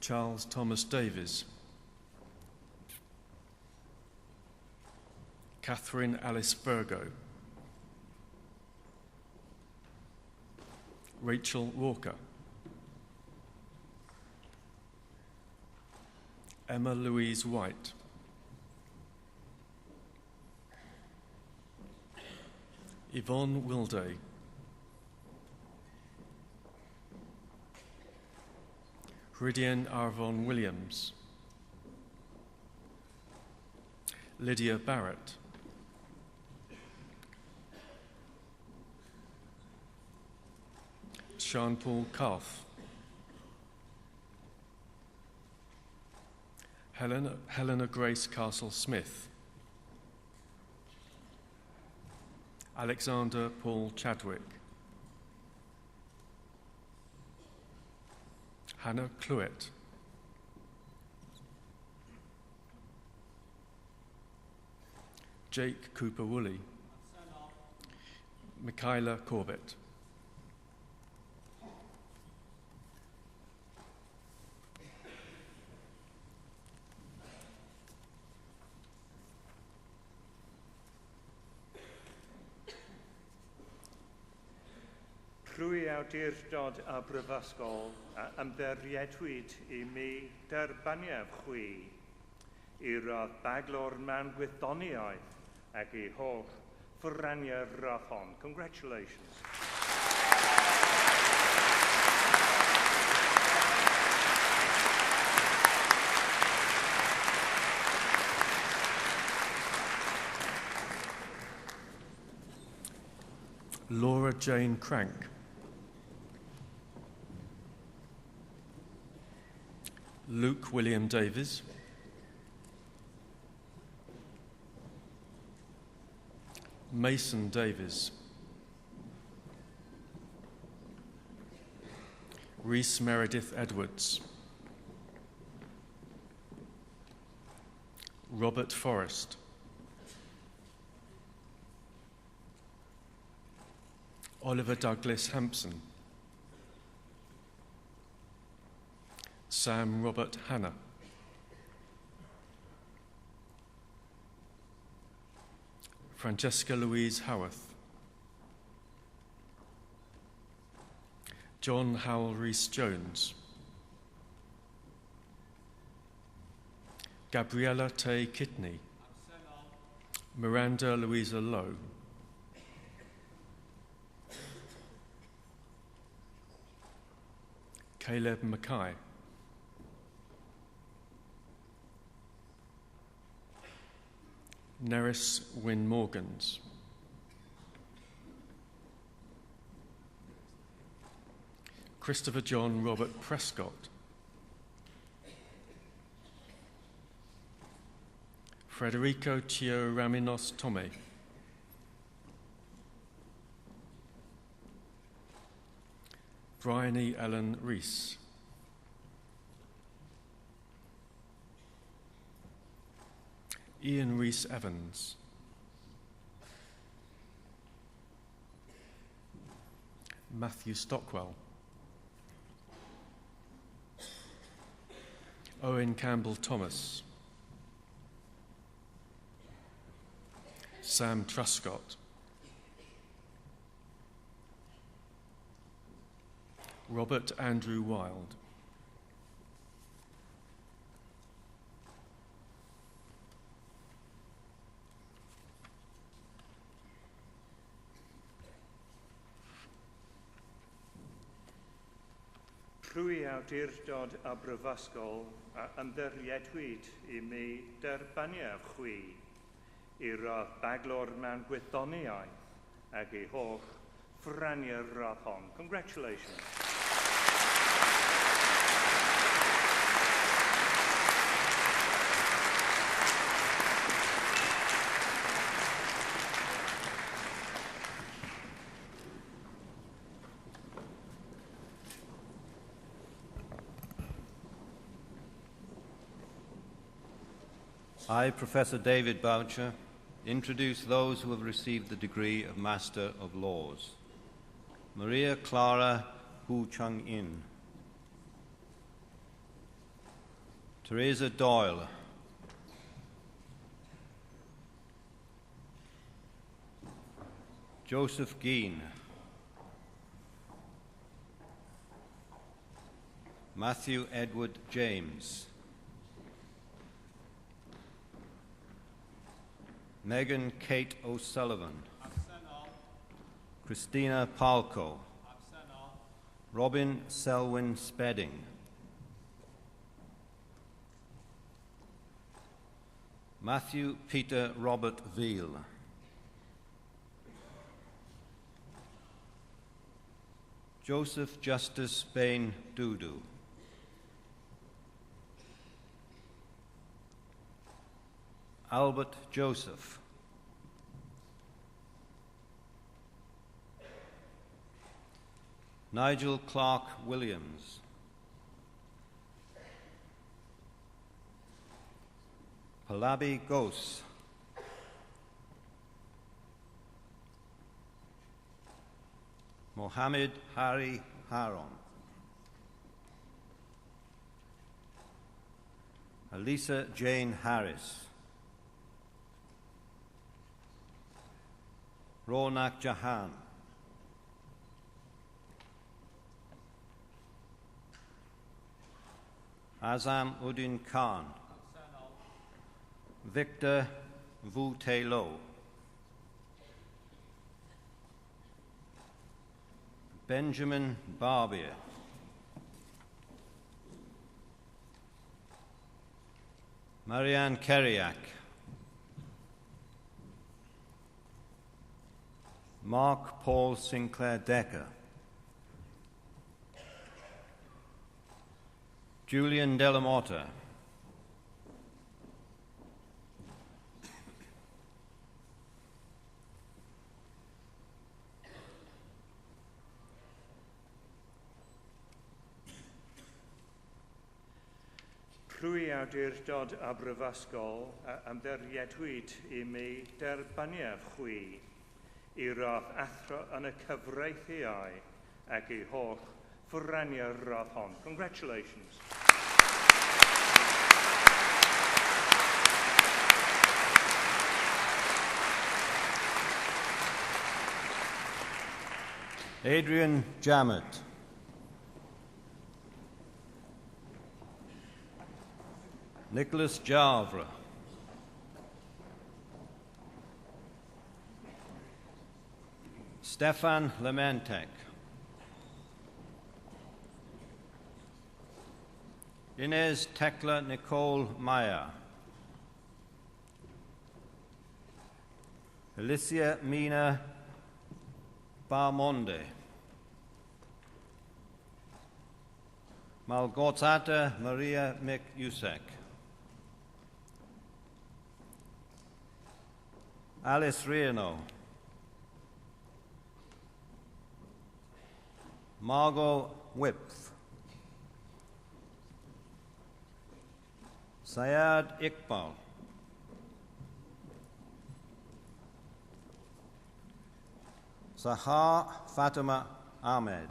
Charles Thomas Davies, Catherine Alice Virgo, Rachel Walker, Emma Louise White, Yvonne Wilday, Rydian Arvon Williams, Lydia Barrett, Sean Paul Calf, Helena Grace Castle Smith, Alexander Paul Chadwick, Hannah Cluett, Jake Cooper Woolley, Michaela Corbett, Rwy awdurdod y Brifysgol ymddiriedwyd I mi derbaniaf chwi I rodd baglor man gwyddoniaeth ac I holl ffraniau rodd hon. Congratulations. Laura Jane Crank, Luke William Davies, Mason Davies, Rhys Meredith Edwards, Robert Forrest, Oliver Douglas Hampson, Sam Robert Hanna, Francesca Louise Howarth, John Howell Rees-Jones, Gabriella Tay Kidney, Miranda Louisa Lowe, Caleb Mackay, Neris Wynne Morgans, Christopher John Robert Prescott, Federico Chio Raminos Tome, Bryony Ellen Rees. Ian Rees Evans. Matthew Stockwell. Owen Campbell Thomas. Sam Truscott. Robert Andrew Wild. Rwy awdurdod a brifysgol a ymddiriedwyd I mi derbaniau chwi I rodd baglor mewn gwyddoniaeth ac I holl ffraniau'r rodd hon. Congratulations. I, Professor David Boucher, introduce those who have received the degree of Master of Laws. Maria Clara Hu Chung-in, Teresa Doyle, Joseph Geen, Matthew Edward James, Megan Kate O'Sullivan, Christina Palco, Robin Selwyn Spedding, Matthew Peter Robert Veal, Joseph Justice Bain Dudu, Albert Joseph, Nigel Clark Williams, Pallabi Ghose, Mohammed Hari Haron, Elisa Jane Harris, Ronak Jahan, Azam Uddin Khan, Victor Vu Te Lo, Benjamin Barbier, Marianne Kerriak, Mark Paul Sinclair Decker, Julian Delamota, Rwy awdurdod a brifysgol a ymddiriedwyd I mi derbaniau chwi I rodd athro yn y cyfreithiau ac I holl ffraniau'r rodd hon. Congratulations. Adrian Jammett, Nicholas Javre, Stefan Lementek, Inez Tekla Nicole Meyer, Alicia Mina Barmonde, Malgorzata Maria McUsek, Alice Riano, Margot Wipf, Syed Iqbal, Sahar Fatima Ahmed,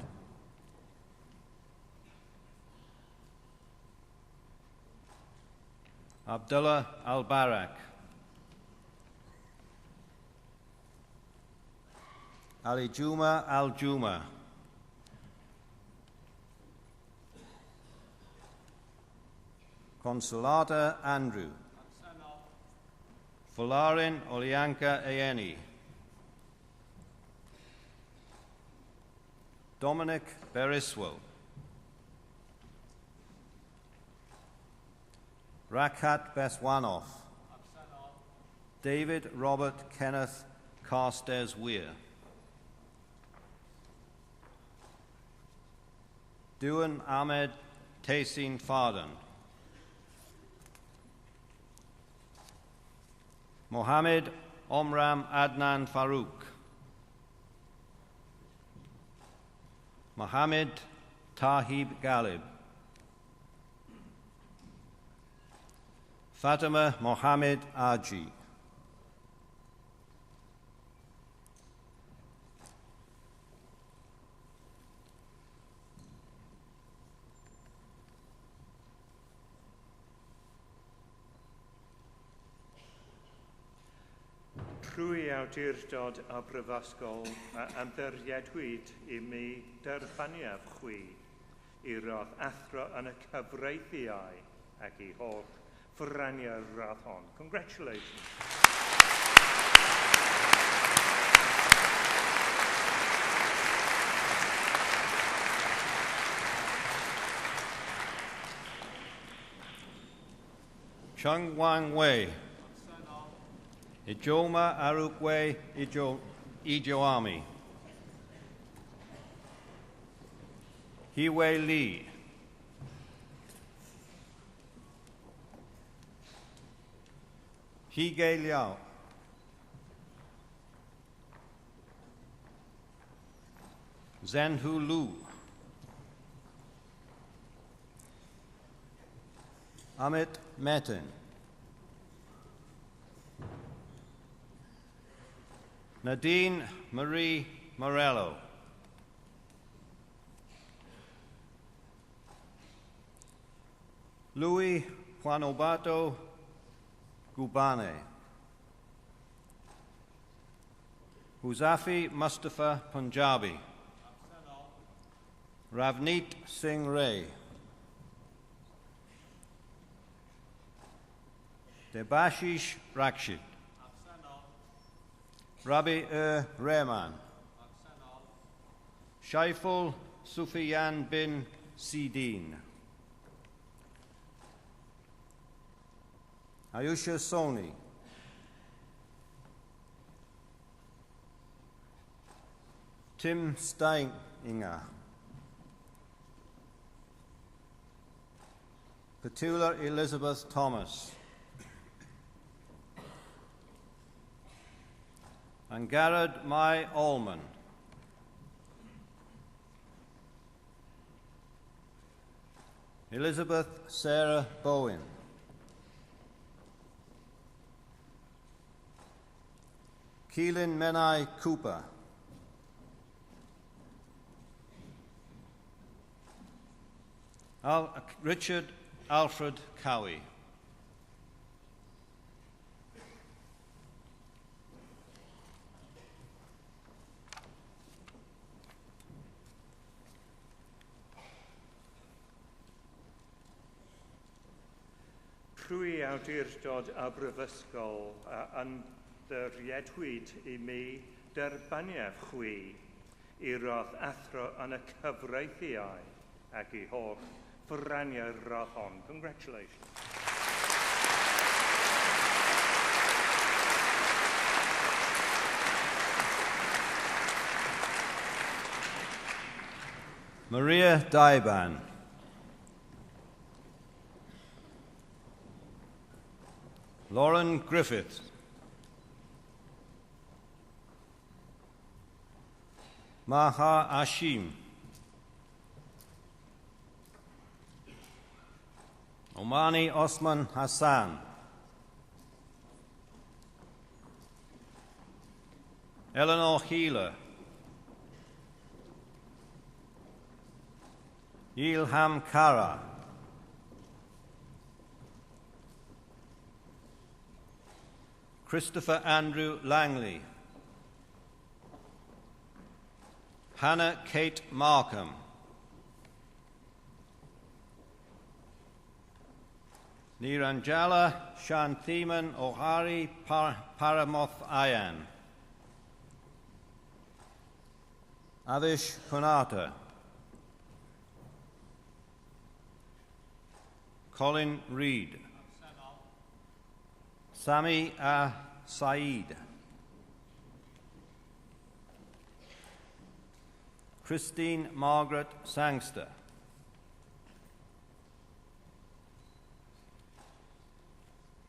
Abdullah Al-Barak, Ali Juma Al-Juma, Consolata Andrew, Folarin Olianka Ayeni, Dominic Beriswell, Rakhat Beswanov, David Robert Kenneth Carstairs Weir, Duan Ahmed Taysin Fardan, Mohammed Omram Adnan Farouk, Mohammed Tahib Ghalib, Fatima Mohammed Aji, Trwy awdurdod a brifysgol a ymddiriedwyd I mi derbaniaf chwi I rodd athro yn y cyfreithiau ac I holl ffraniau'r radd hon. Congratulations. Chung Wang Wei, Ijoma Arukwe Ijoami, Hiwei Li, Hige Liao, Zhenhu Lu, Amit Metin, Nadine Marie Morello, Louis Juanobato Gubane, Huzafi Mustafa Punjabi, Ravneet Singh Ray, Debashish Rakshit, Rabi Rehman, Shaiful Sufyan bin Sidin, Ayusha Soni, Tim Steininger, Petula Elizabeth Thomas, and Garrett Mai Allman. Elizabeth Sarah Bowen. Keelan Menai Cooper. Richard Alfred Cowie. Trwy awdurdod a brifysgol a ymddiriedwyd I mi derbaniaf chwi I rodd athro yn y cyfreithiau ac I holl ffraniau'r rodd hon. Congratulations. Maria Daiban. Lauren Griffith. Maha Ashim. Omani Osman Hassan, Eleanor Healer, Ilham Kara, Christopher Andrew Langley, Hannah Kate Markham, Niranjala Shanthiman Ohari Paramoth Ayan, Avish Punata, Colin Reed, Sami Saeed, Christine Margaret Sangster,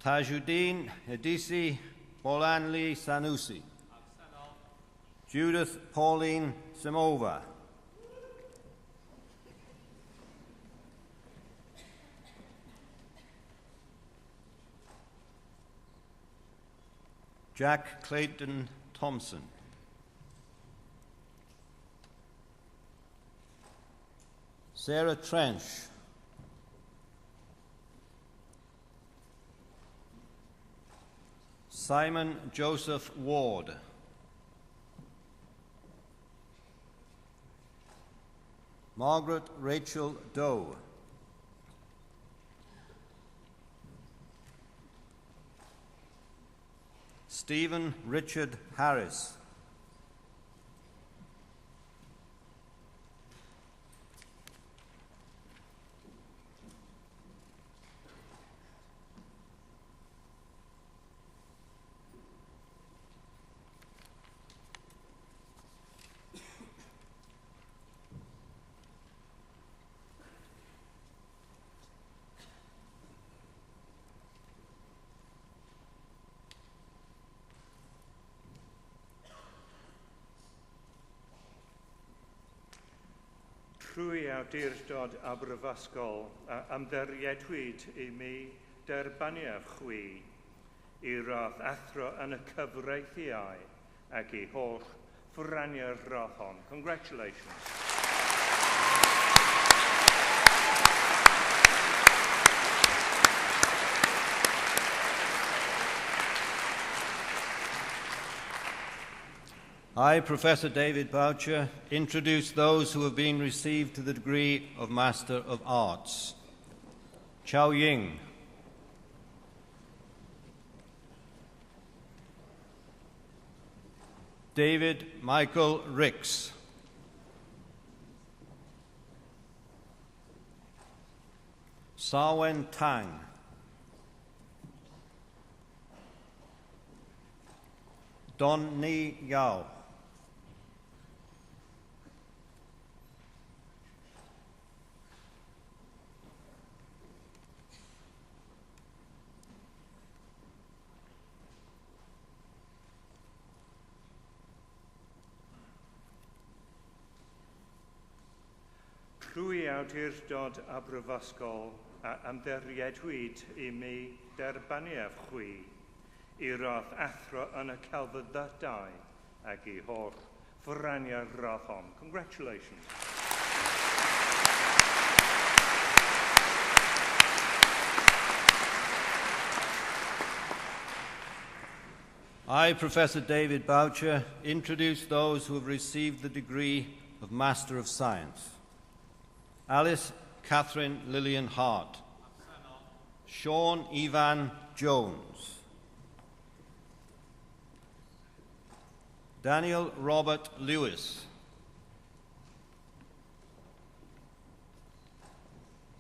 Tajuddin Hedisi Bolanli Sanusi, Judith Pauline Simova, Jack Clayton Thompson, Sarah Trench, Simon Joseph Ward, Margaret Rachel Doe, Stephen Richard Harris, Trwy awdurdod Aberfysgol ymddiriedwyd I mi derbaniaf chwi I rodd athro yn y cyfreithiau ac I holl ffraniau'r rodd hon. Congratulations. I, Professor David Boucher, introduce those who have been received to the degree of Master of Arts. Chao Ying, David Michael Ricks, Sarwen Tang, Don Ni Yao, Trwy awdurdod Aberfysgol ymddiriedwyd I mi derbaniaf chwi I rodd athro yn y celfyddydau ac I holl ffraniau'r rodd hon. Congratulations. I, Professor David Boucher, introduce those who have received the degree of Master of Science. Alice Catherine Lillian Hart, Sean Ivan Jones, Daniel Robert Lewis,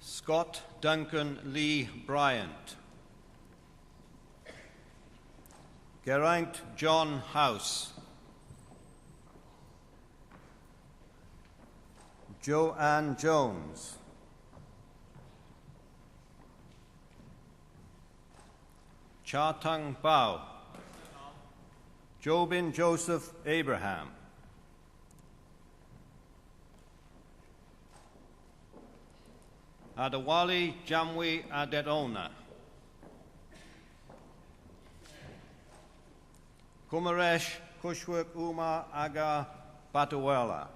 Scott Duncan Lee Bryant, Geraint John House, Joanne Jones, Chartung Bao, Jobin Joseph Abraham, Adewale Jamwe Aderona. Kumaresh Kushwak Umar Aga Batawela.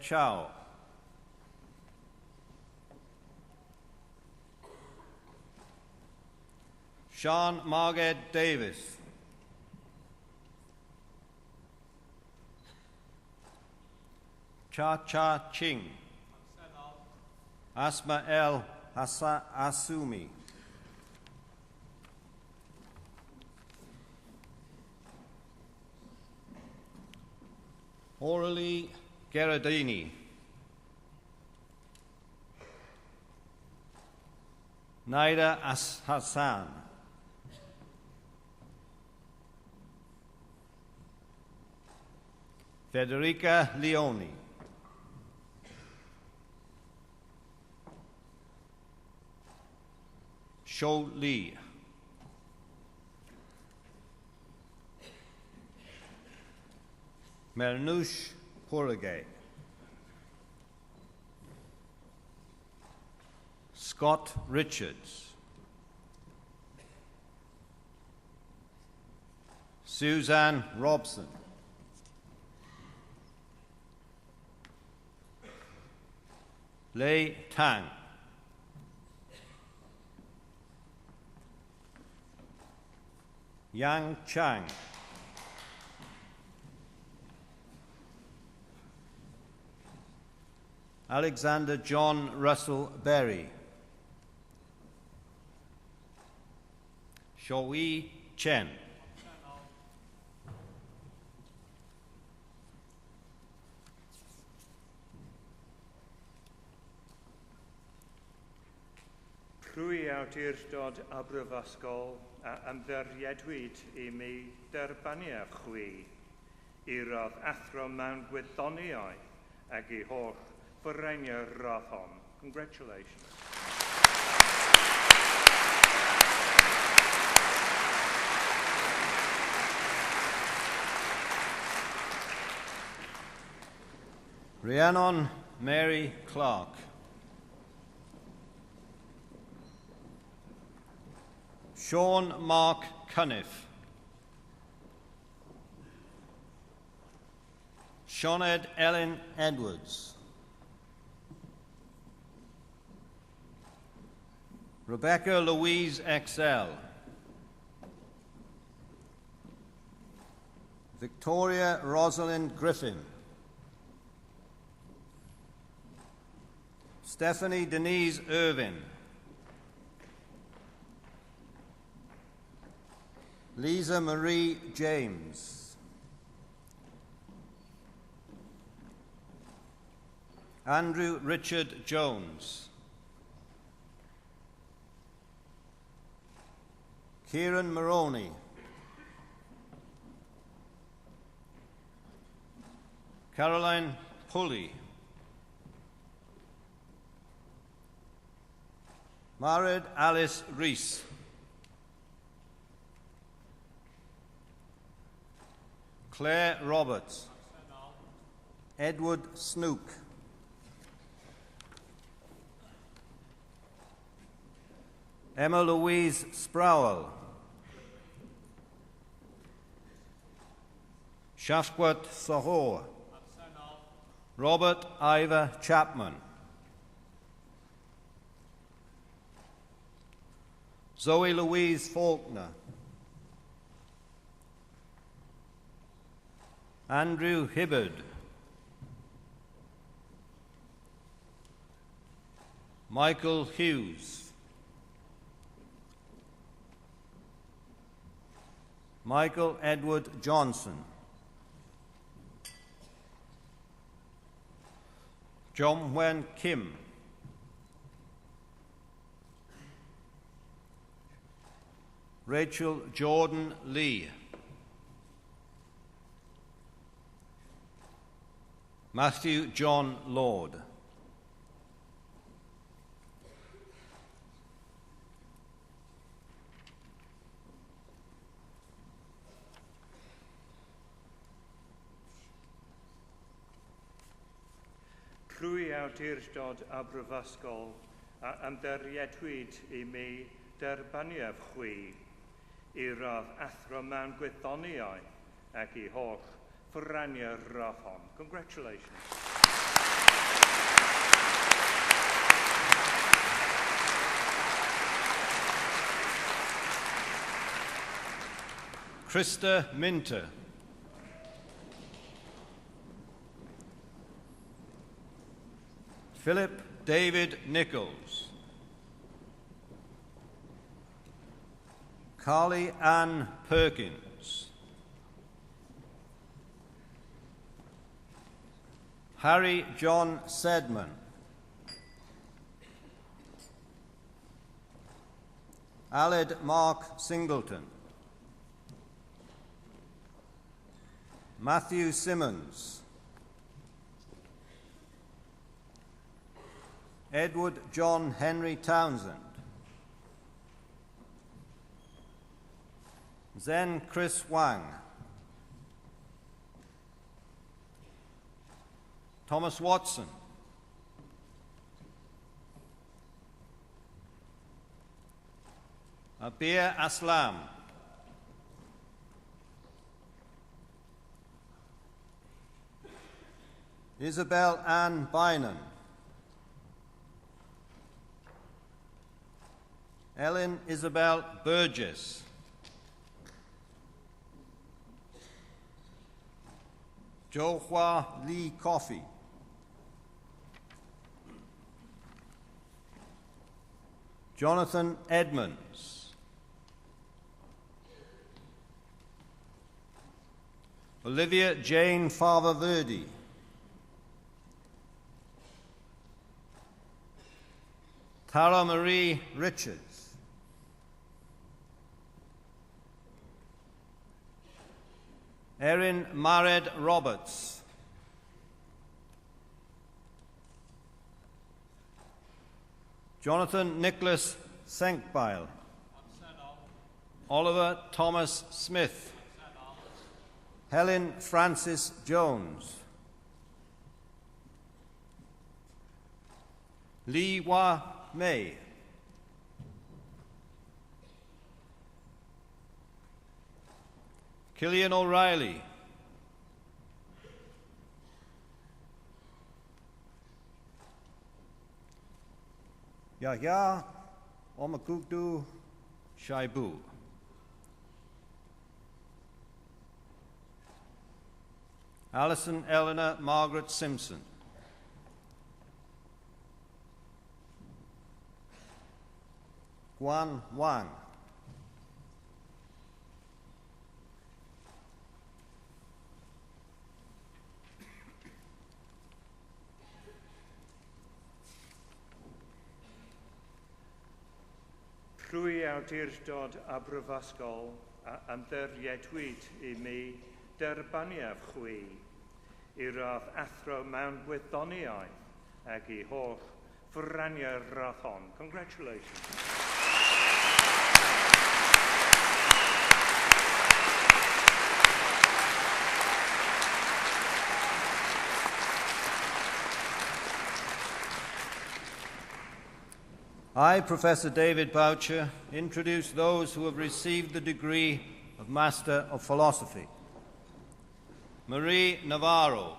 Chao. Sean Margaret Davis. Cha Cha Ching. Asma El Asumi. Aurelie Gerardini. Naida Hassan. Federica Leoni. Shou Li. Mernouche Pouragay. Scott Richards. Suzanne Robson. Lei Tang. Yang Chang. Alexander John Russell Berry. Shoei Chen. Rwy awdurdod Aberfysgol a ymddiriedwyd I mi derbaniau chwi I rodd athro mewn gwyddoniau ac I holl fyrrainiau rodd hon. Congratulations. Rhiannon Mary Clark. Sean Mark Cunniff. Sinead Ellen Edwards. Rebecca Louise Excel. Victoria Rosalind Griffin. Stephanie Denise Irvin. Lisa Marie James. Andrew Richard Jones. Kieran Maroney. Caroline Pulley. Marid Alice Rees. Claire Roberts. Edward Snook. Emma Louise Sprowell. Shashwat Sahor. Robert Ivor Chapman. Zoe Louise Faulkner. Andrew Hibbard. Michael Hughes. Michael Edward Johnson. John Wen Kim. Rachel Jordan Lee. Matthew John Lord. Trwy awdurdod a brifysgol a ymderiadwyd I mi derbaniaf chwi I radd athro mewn gwyddoniau ac I holl ffraniau'r radd hon. Congratulations. Krista Minter. Philip David Nichols. Carly Ann Perkins. Harry John Sedman. Aled Mark Singleton. Matthew Simmons. Edward John Henry Townsend. Zen Chris Wang. Thomas Watson. Abir Aslam. Isabel Ann Bynum. Ellen Isabel Burgess. Johua Lee Coffey. Jonathan Edmonds. Olivia Jane Farver-Verdi. Tara Marie Richards. Erin Mared Roberts. Jonathan Nicholas Senkbeil. Oliver Thomas Smith. Helen Francis Jones. Lee Wah Mei. Killian O'Reilly. Yahya Omakukdu Shaibu. Alison Eleanor Margaret Simpson. Guan Wang. Trwy awdurdod a brifysgol a ymderiadwyd I mi derbaniaf chwi I radd athro mewn gwyddoniaeth ac I holl ffraniau'r radd hon. Congratulations. I, Professor David Boucher, introduce those who have received the degree of Master of Philosophy. Marie Navarro.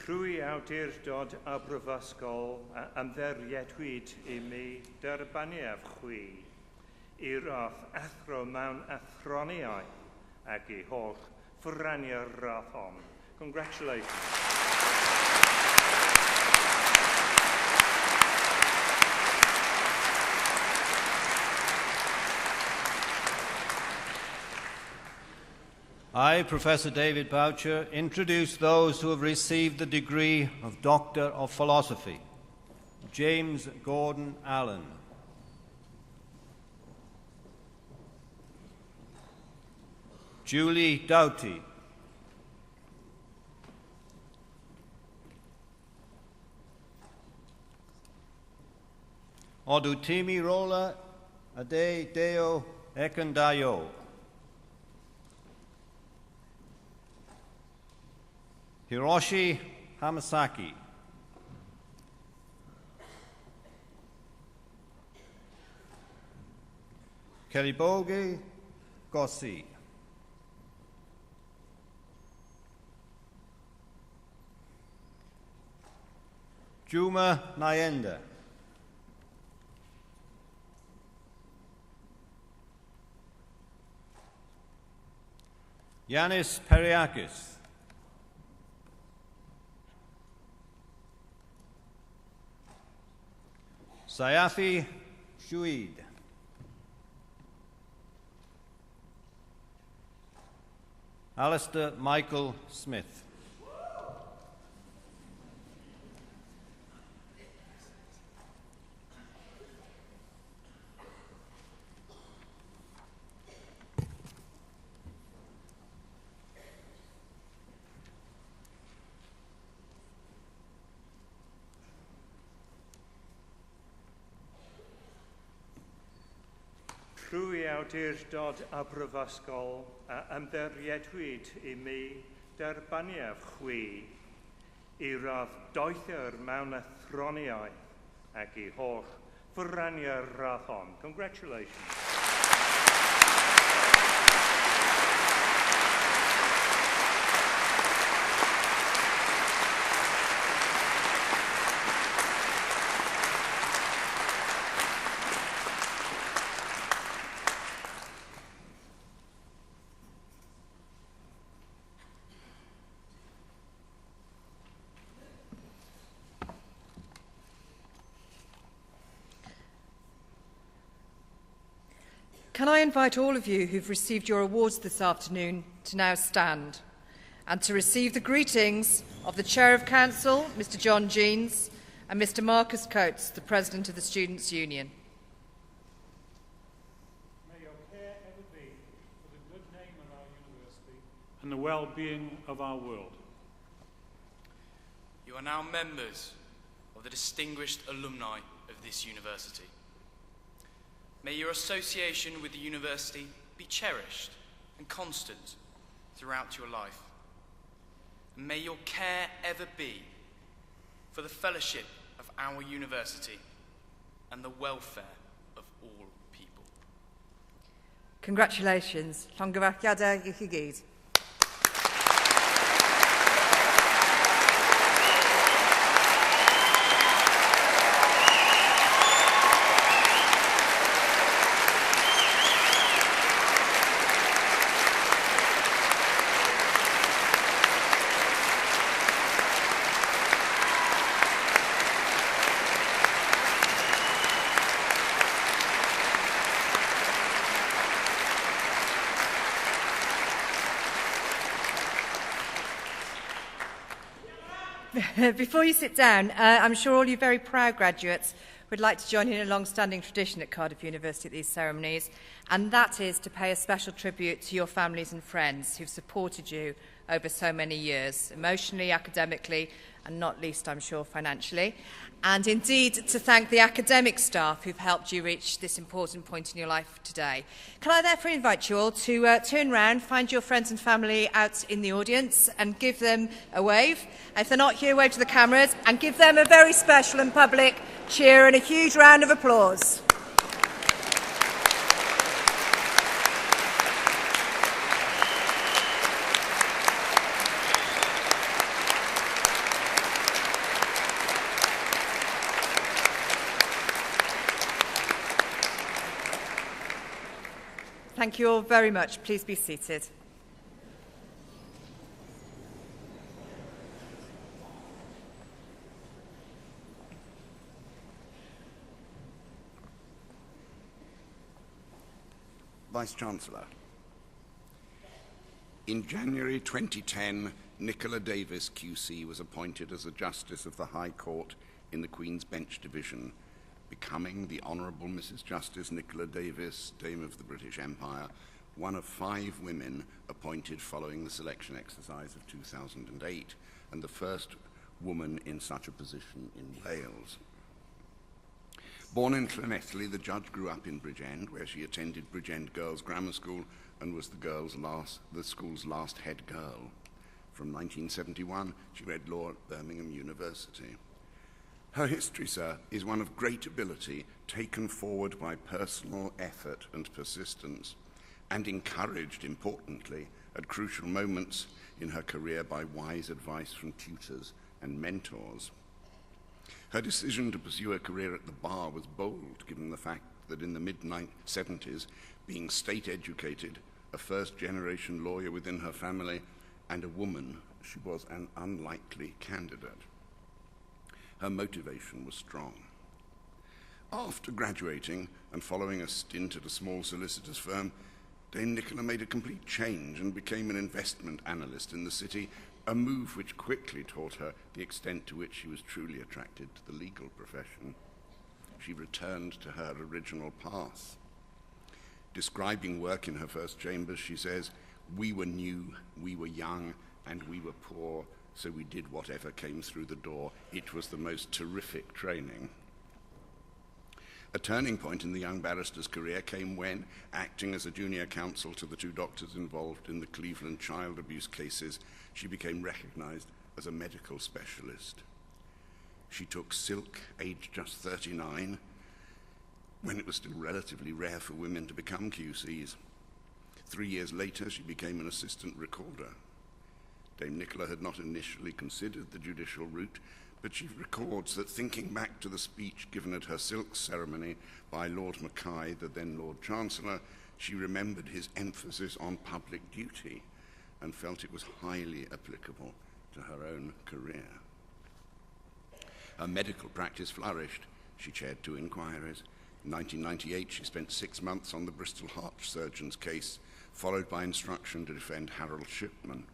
Trwy awdurdod a brifysgol a ymderiadwyd I mi derbaniaf chwi I radd athro mewn athroniau ac I holl ffraniau'r radd hon. Congratulations. I, Professor David Boucher, introduce those who have received the degree of Doctor of Philosophy. James Gordon Allen. Julie Doughty. Odutimi Rola Ade Deo Ekandayo. Hiroshi Hamasaki. Keliboge Gossi. Juma Nyenda. Yanis Periakis. Sayafi Shuid. Alistair Michael Smith. Trwy awdurdod a brifysgol a ymddiriedwyd I mi derbaniaf chwi I radd doethwyr mewn athroniaeth ac I holl fyrraniau'r radd hon. Congratulations. Can I invite all of you who've received your awards this afternoon to now stand and to receive the greetings of the Chair of Council, Mr. John Jeans, and Mr. Marcus Coates, the President of the Students' Union. May your care ever be for the good name of our university and the well-being of our world. You are now members of the distinguished alumni of this university. May your association with the university be cherished and constant throughout your life. And may your care ever be for the fellowship of our university and the welfare of all people. Congratulations. Llongyfarchiadau I chi gyd. Before you sit down, I'm sure all you very proud graduates would like to join in a long-standing tradition at Cardiff University at these ceremonies, and that is to pay a special tribute to your families and friends who've supported you over so many years, emotionally, academically, and not least, I'm sure, financially. And indeed, to thank the academic staff who've helped you reach this important point in your life today. Can I therefore invite you all to turn round, find your friends and family out in the audience and give them a wave. If they're not here, wave to the cameras and give them a very special and public cheer and a huge round of applause. Thank you all very much. Please be seated. Vice-Chancellor. In January 2010, Nicola Davis QC was appointed as a Justice of the High Court in the Queen's Bench Division, becoming the Honourable Mrs. Justice Nicola Davis, Dame of the British Empire, one of 5 women appointed following the selection exercise of 2008, and the first woman in such a position in Wales. Born in Llanelli, the judge grew up in Bridgend, where she attended Bridgend Girls' Grammar School and was the school's last head girl. From 1971, she read law at Birmingham University. Her history, sir, is one of great ability, taken forward by personal effort and persistence, and encouraged, importantly, at crucial moments in her career by wise advice from tutors and mentors. Her decision to pursue a career at the bar was bold, given the fact that in the mid-70s, being state-educated, a first-generation lawyer within her family, and a woman, she was an unlikely candidate. Her motivation was strong. After graduating and following a stint at a small solicitor's firm, Dame Nicola made a complete change and became an investment analyst in the city, a move which quickly taught her the extent to which she was truly attracted to the legal profession. She returned to her original path. Describing work in her first chambers, she says, "We were new, we were young, and we were poor, so we did whatever came through the door. It was the most terrific training." A turning point in the young barrister's career came when, acting as a junior counsel to the 2 doctors involved in the Cleveland child abuse cases, she became recognized as a medical specialist. She took silk, aged just 39, when it was still relatively rare for women to become QCs. 3 years later, she became an assistant recorder. Dame Nicola had not initially considered the judicial route, but she records that thinking back to the speech given at her silk ceremony by Lord Mackay, the then Lord Chancellor, she remembered his emphasis on public duty and felt it was highly applicable to her own career. Her medical practice flourished. She chaired 2 inquiries. In 1998, she spent 6 months on the Bristol heart surgeon's case, followed by instruction to defend Harold Shipman,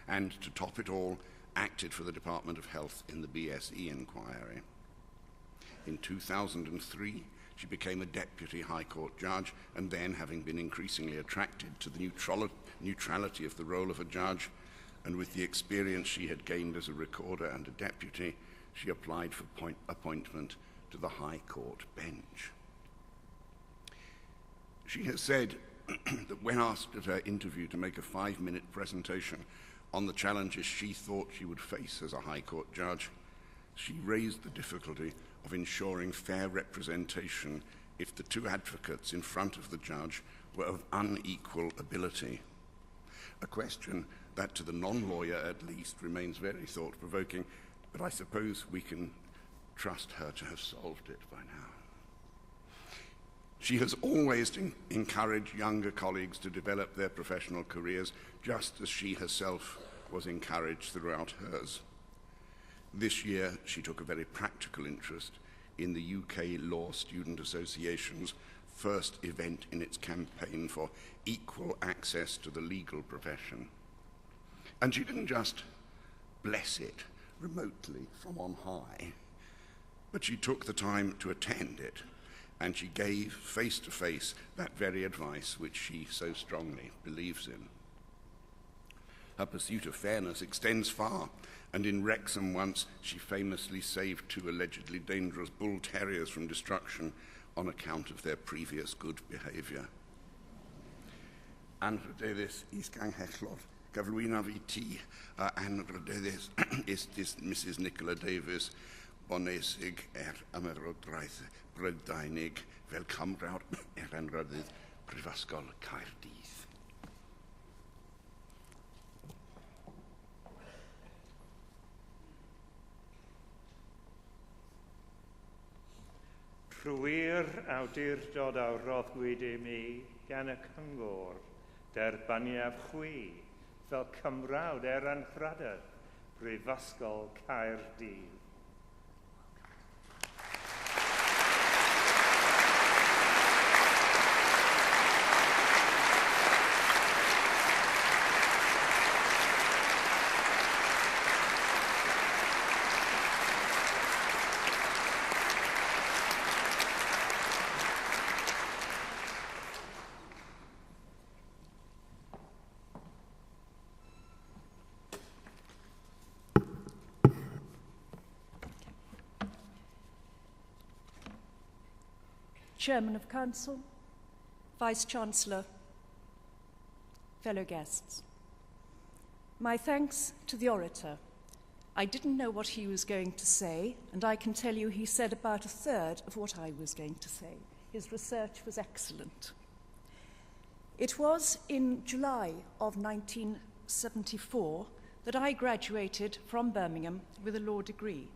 and to top it all, acted for the Department of Health in the BSE inquiry. In 2003, she became a deputy High Court judge, and then, having been increasingly attracted to the neutrality of the role of a judge, and with the experience she had gained as a recorder and a deputy, she applied for appointment to the High Court bench. She has said that when asked at her interview to make a 5-minute presentation on the challenges she thought she would face as a High Court judge, she raised the difficulty of ensuring fair representation if the 2 advocates in front of the judge were of unequal ability. A question that, to the non-lawyer at least, remains very thought-provoking, but I suppose we can trust her to have solved it by now. She has always encouraged younger colleagues to develop their professional careers, just as she herself was encouraged throughout hers. This year, she took a very practical interest in the UK Law Student Association's first event in its campaign for equal access to the legal profession. And she didn't just bless it remotely from on high, but she took the time to attend it, and she gave face-to-face that very advice which she so strongly believes in. Her pursuit of fairness extends far, and in Wrexham once she famously saved 2 allegedly dangerous bull terriers from destruction on account of their previous good behaviour. Anrhydeddus isganghellor gyflwynodd fi ti anrhydeddus is Mrs Nicola Davies, bonesig ymerodraeth Brydeinig fel Cymrawd anrhydydd Prifysgol Caerdydd. Rwy'r awdurdod awroddwyd i mi gan y cyngor derbaniaf chwi fel Cymrawd Anrhydydd Prifysgol Caerdydd. Chairman of Council, Vice-Chancellor, fellow guests. My thanks to the orator. I didn't know what he was going to say, and I can tell you he said about a third of what I was going to say. His research was excellent. It was in July of 1974 that I graduated from Birmingham with a law degree.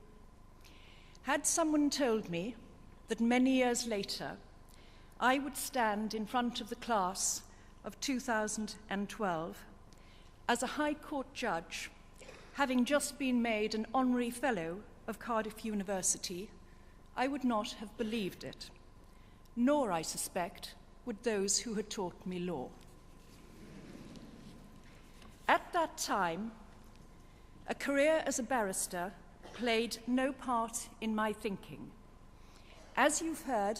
Had someone told me that many years later I would stand in front of the class of 2012 as a High Court judge, having just been made an honorary fellow of Cardiff University, I would not have believed it, nor, I suspect, would those who had taught me law. At that time, a career as a barrister played no part in my thinking. As you've heard,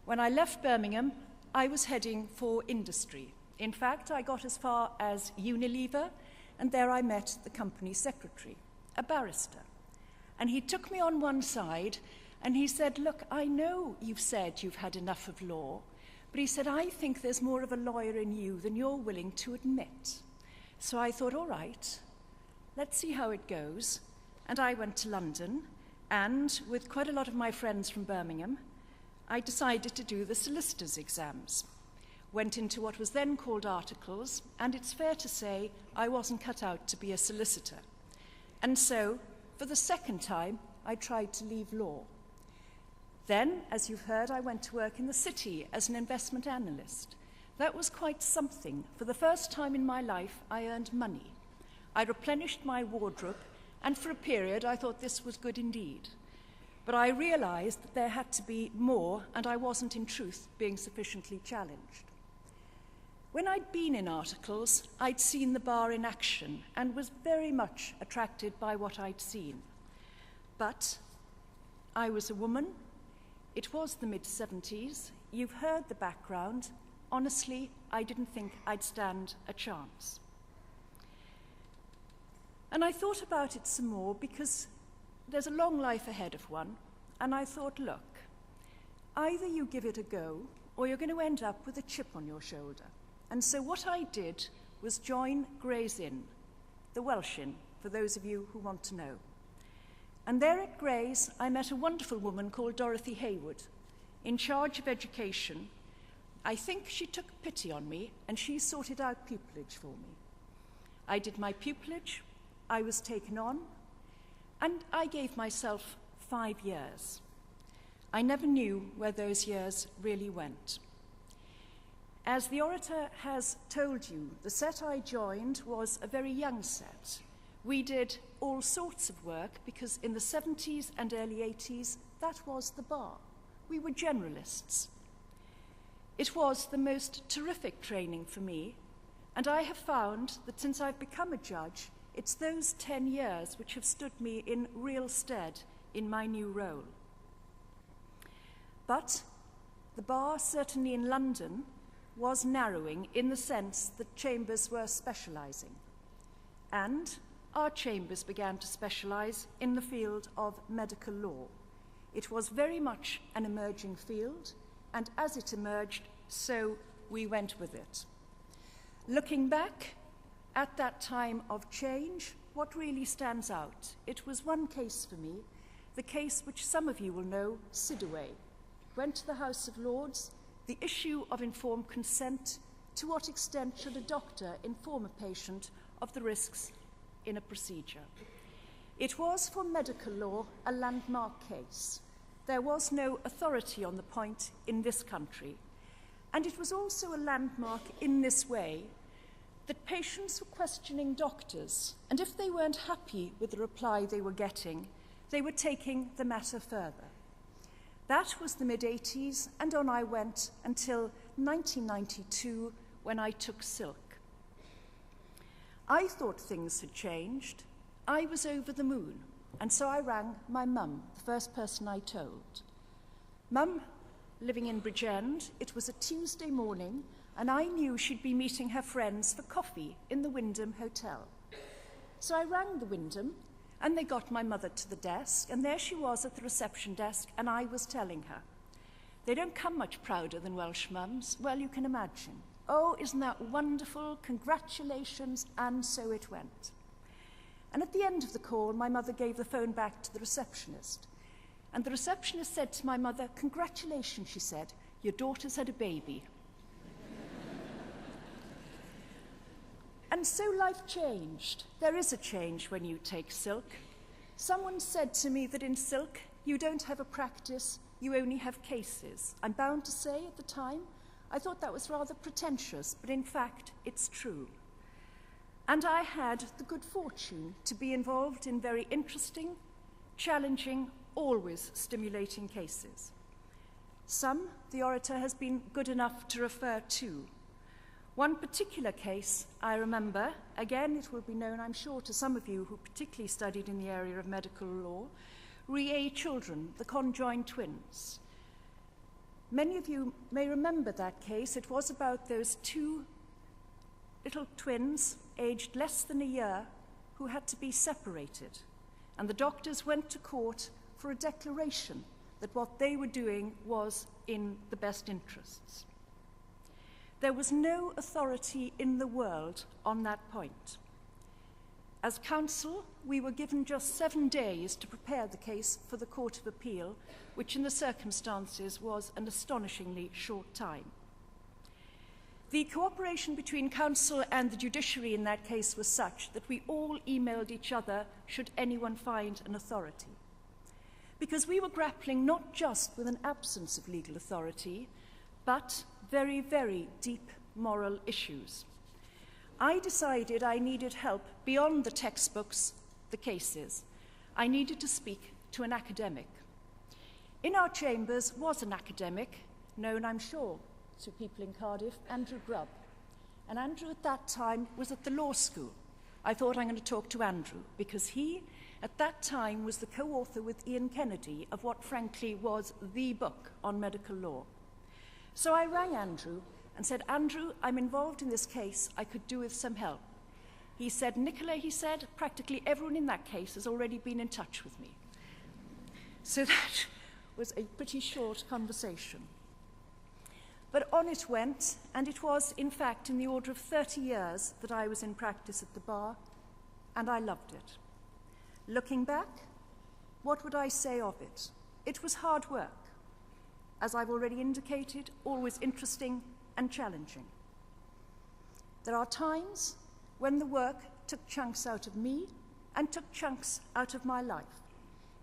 when I left Birmingham, I was heading for industry. In fact, I got as far as Unilever, and there I met the company secretary, a barrister. And he took me on one side, and he said, look, I know you've said you've had enough of law, but he said, I think there's more of a lawyer in you than you're willing to admit. So I thought, all right, let's see how it goes. And I went to London, and with quite a lot of my friends from Birmingham, I decided to do the solicitor's exams. Went into what was then called articles, and it's fair to say I wasn't cut out to be a solicitor. And so, for the second time, I tried to leave law. Then, as you've heard, I went to work in the city as an investment analyst. That was quite something. For the first time in my life, I earned money. I replenished my wardrobe, and for a period, I thought this was good indeed. But I realized that there had to be more, and I wasn't, in truth, being sufficiently challenged. When I'd been in articles, I'd seen the bar in action and was very much attracted by what I'd seen. But I was a woman. It was the mid-70s. You've heard the background. Honestly, I didn't think I'd stand a chance. And I thought about it some more because there's a long life ahead of one, and I thought, look, either you give it a go or you're going to end up with a chip on your shoulder. And so what I did was join Gray's Inn, the Welsh Inn, for those of you who want to know. And there at Gray's, I met a wonderful woman called Dorothy Haywood, in charge of education. I think she took pity on me, and she sorted out pupillage for me. I did my pupillage, I was taken on, and I gave myself 5 years. I never knew where those years really went. As the orator has told you, the set I joined was a very young set. We did all sorts of work because in the 70s and early 80s, that was the bar. We were generalists. It was the most terrific training for me, and I have found that since I've become a judge, it's those 10 years which have stood me in real stead in my new role. But the bar, certainly in London, was narrowing in the sense that chambers were specialising. And our chambers began to specialise in the field of medical law. It was very much an emerging field, and as it emerged, so we went with it. Looking back at that time of change, what really stands out? It was one case for me, the case which some of you will know, Sidaway. Went to the House of Lords, the issue of informed consent. To what extent should a doctor inform a patient of the risks in a procedure? It was, for medical law, a landmark case. There was no authority on the point in this country. And it was also a landmark in this way, that patients were questioning doctors, and if they weren't happy with the reply they were getting, they were taking the matter further. That was the mid-80s, and on I went until 1992, when I took silk. I thought things had changed. I was over the moon, and so I rang my mum, the first person I told. Mum, living in Bridgend, it was a Tuesday morning, and I knew she'd be meeting her friends for coffee in the Wyndham Hotel. So I rang the Wyndham, and they got my mother to the desk, and there she was at the reception desk, and I was telling her. They don't come much prouder than Welsh mums. Well, you can imagine. Oh, isn't that wonderful? Congratulations, and so it went. And at the end of the call, my mother gave the phone back to the receptionist. And the receptionist said to my mother, "Congratulations," she said, "your daughter's had a baby." And so life changed. There is a change when you take silk. Someone said to me that in silk, you don't have a practice, you only have cases. I'm bound to say at the time, I thought that was rather pretentious, but in fact, it's true. And I had the good fortune to be involved in very interesting, challenging, always stimulating cases. Some the orator has been good enough to refer to. One particular case I remember, again it will be known I'm sure to some of you who particularly studied in the area of medical law, Rie children, the conjoined twins. Many of you may remember that case. It was about those two little twins, aged less than a year, who had to be separated. And the doctors went to court for a declaration that what they were doing was in the best interests. There was no authority in the world on that point. As counsel, we were given just 7 days to prepare the case for the Court of Appeal, which in the circumstances was an astonishingly short time. The cooperation between counsel and the judiciary in that case was such that we all emailed each other should anyone find an authority. Because we were grappling not just with an absence of legal authority, but very, very deep moral issues. I decided I needed help beyond the textbooks, the cases. I needed to speak to an academic. In our chambers was an academic, known, I'm sure, to people in Cardiff, Andrew Grubb. And Andrew at that time was at the law school. I thought I'm going to talk to Andrew because he, at that time, was the co-author with Ian Kennedy of what frankly was the book on medical law. So I rang Andrew and said, "Andrew, I'm involved in this case. I could do with some help." He said, "Nicola," he said, "practically everyone in that case has already been in touch with me." So that was a pretty short conversation. But on it went, and it was, in fact, in the order of 30 years that I was in practice at the bar, and I loved it. Looking back, what would I say of it? It was hard work. As I've already indicated, always interesting and challenging. There are times when the work took chunks out of me and took chunks out of my life.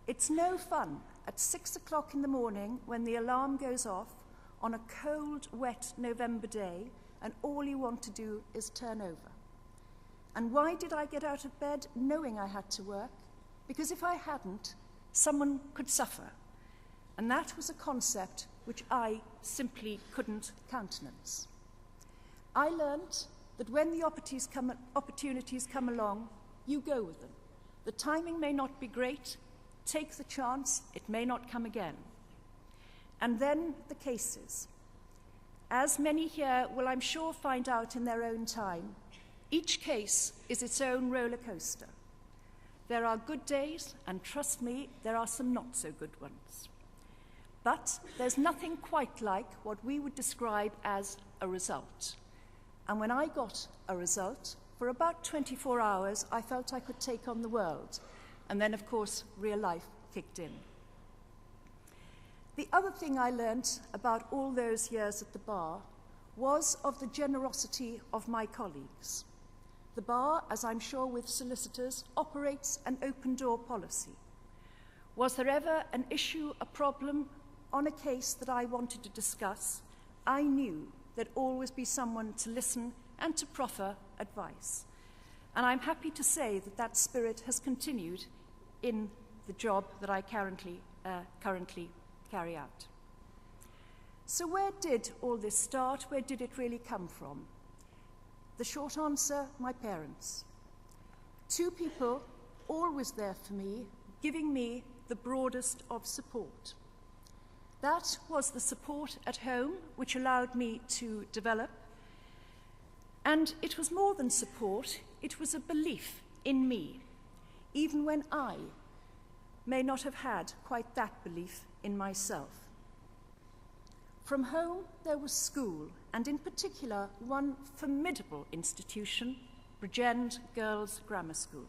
It's no fun at 6 o'clock in the morning when the alarm goes off on a cold, wet November day and all you want to do is turn over. And why did I get out of bed knowing I had to work? Because if I hadn't, someone could suffer. And that was a concept which I simply couldn't countenance. I learned that when the opportunities come along, you go with them. The timing may not be great. Take the chance. It may not come again. And then the cases. As many here will, I'm sure, find out in their own time, each case is its own roller coaster. There are good days, and trust me, there are some not so good ones. But there's nothing quite like what we would describe as a result. And when I got a result, for about 24 hours, I felt I could take on the world. And then, of course, real life kicked in. The other thing I learnt about all those years at the bar was of the generosity of my colleagues. The bar, as I'm sure with solicitors, operates an open-door policy. Was there ever an issue, a problem, on a case that I wanted to discuss, I knew there'd always be someone to listen and to proffer advice. And I'm happy to say that that spirit has continued in the job that I currently carry out. So where did all this start? Where did it really come from? The short answer, my parents. Two people always there for me, giving me the broadest of support. That was the support at home, which allowed me to develop. And it was more than support, it was a belief in me, even when I may not have had quite that belief in myself. From home, there was school, and in particular, one formidable institution, Bridgend Girls' Grammar School.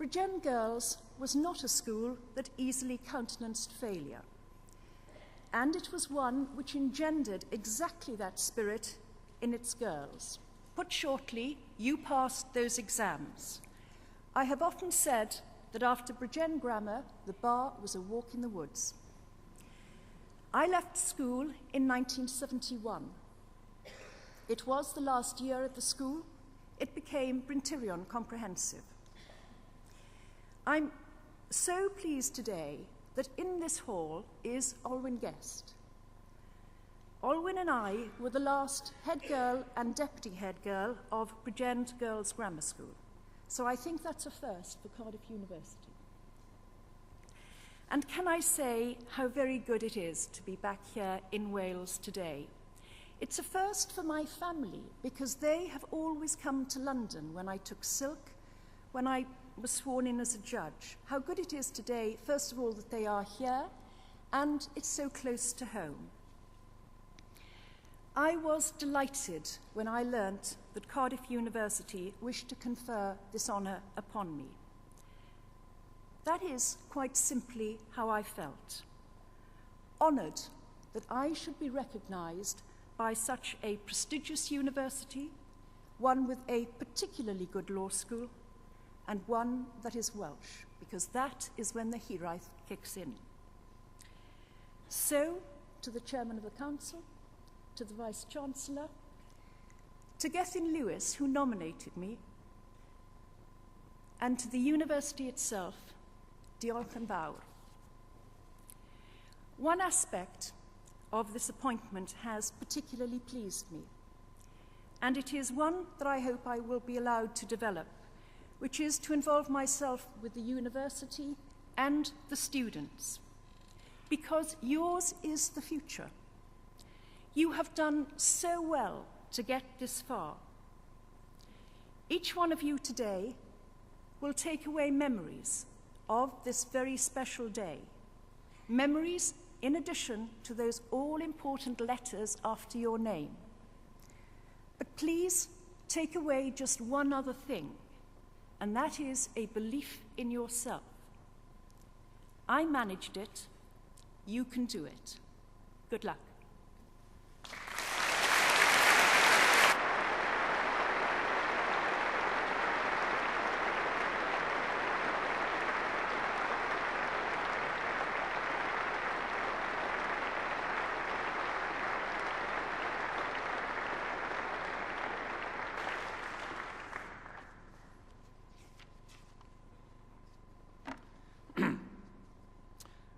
Bridgend Girls was not a school that easily countenanced failure, and it was one which engendered exactly that spirit in its girls. Put shortly, you passed those exams. I have often said that after Bridgend Grammar, the bar was a walk in the woods. I left school in 1971. It was the last year at the school. It became Bryn Tirion Comprehensive. I'm so pleased today that in this hall is Olwyn Guest. Olwyn and I were the last head girl and deputy head girl of Bridgend Girls' Grammar School. So I think that's a first for Cardiff University. And can I say how very good it is to be back here in Wales today? It's a first for my family because they have always come to London when I took silk, when I was sworn in as a judge. How good it is today, first of all, that they are here, and it's so close to home. I was delighted when I learnt that Cardiff University wished to confer this honour upon me. That is quite simply how I felt. Honoured that I should be recognised by such a prestigious university, one with a particularly good law school, and one that is Welsh, because that is when the hiraeth kicks in. So, to the Chairman of the Council, to the Vice-Chancellor, to Gethin Lewis, who nominated me, and to the university itself, diolch yn fawr. One aspect of this appointment has particularly pleased me, and it is one that I hope I will be allowed to develop, which is to involve myself with the university and the students, because yours is the future. You have done so well to get this far. Each one of you today will take away memories of this very special day. Memories in addition to those all-important letters after your name. But please take away just one other thing, and that is a belief in yourself. I managed it. You can do it. Good luck.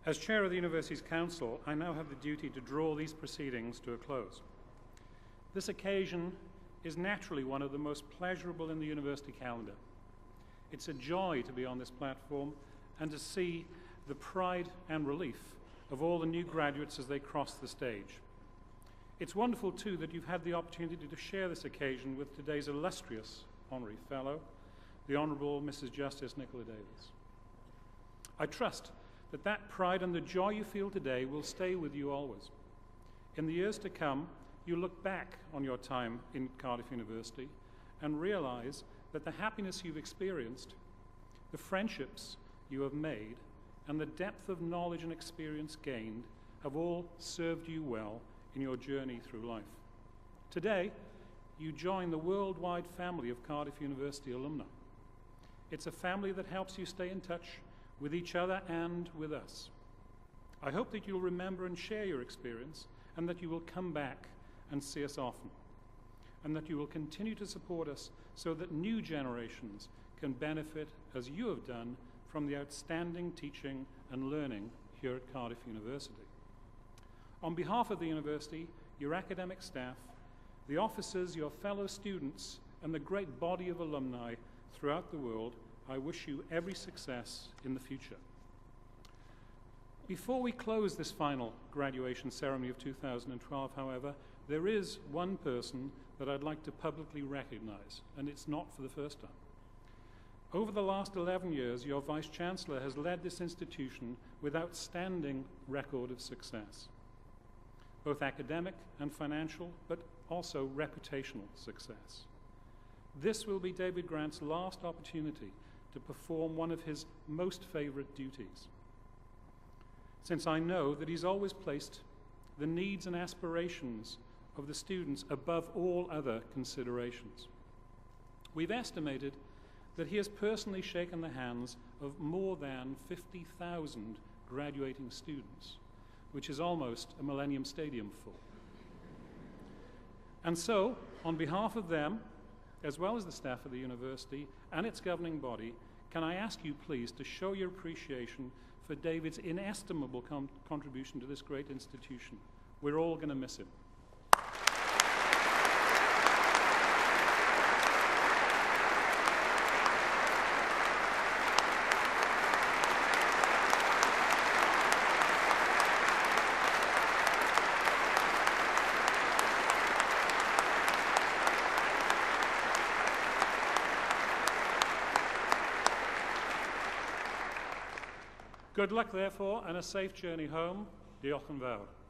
As Chair of the University's Council, I now have the duty to draw these proceedings to a close. This occasion is naturally one of the most pleasurable in the university calendar. It's a joy to be on this platform and to see the pride and relief of all the new graduates as they cross the stage. It's wonderful, too, that you've had the opportunity to share this occasion with today's illustrious Honorary Fellow, the Honourable Mrs. Justice Nicola Davies. I trust that pride and the joy you feel today will stay with you always. In the years to come, you look back on your time in Cardiff University and realize that the happiness you've experienced, the friendships you have made, and the depth of knowledge and experience gained have all served you well in your journey through life. Today, you join the worldwide family of Cardiff University alumni. It's a family that helps you stay in touch with each other and with us. I hope that you'll remember and share your experience, and that you will come back and see us often, and that you will continue to support us so that new generations can benefit, as you have done, from the outstanding teaching and learning here at Cardiff University. On behalf of the university, your academic staff, the officers, your fellow students, and the great body of alumni throughout the world, I wish you every success in the future. Before we close this final graduation ceremony of 2012, however, there is one person that I'd like to publicly recognize, and it's not for the first time. Over the last 11 years, your Vice-Chancellor has led this institution with outstanding record of success. both academic and financial, but also reputational success. This will be David Grant's last opportunity to perform one of his most favorite duties, since I know that he's always placed the needs and aspirations of the students above all other considerations. We've estimated that he has personally shaken the hands of more than 50,000 graduating students, which is almost a Millennium Stadium full. And so, on behalf of them, as well as the staff of the university and its governing body, can I ask you please to show your appreciation for David's inestimable contribution to this great institution. We're all going to miss him. Good luck, therefore, and a safe journey home. Diolch yn fawr.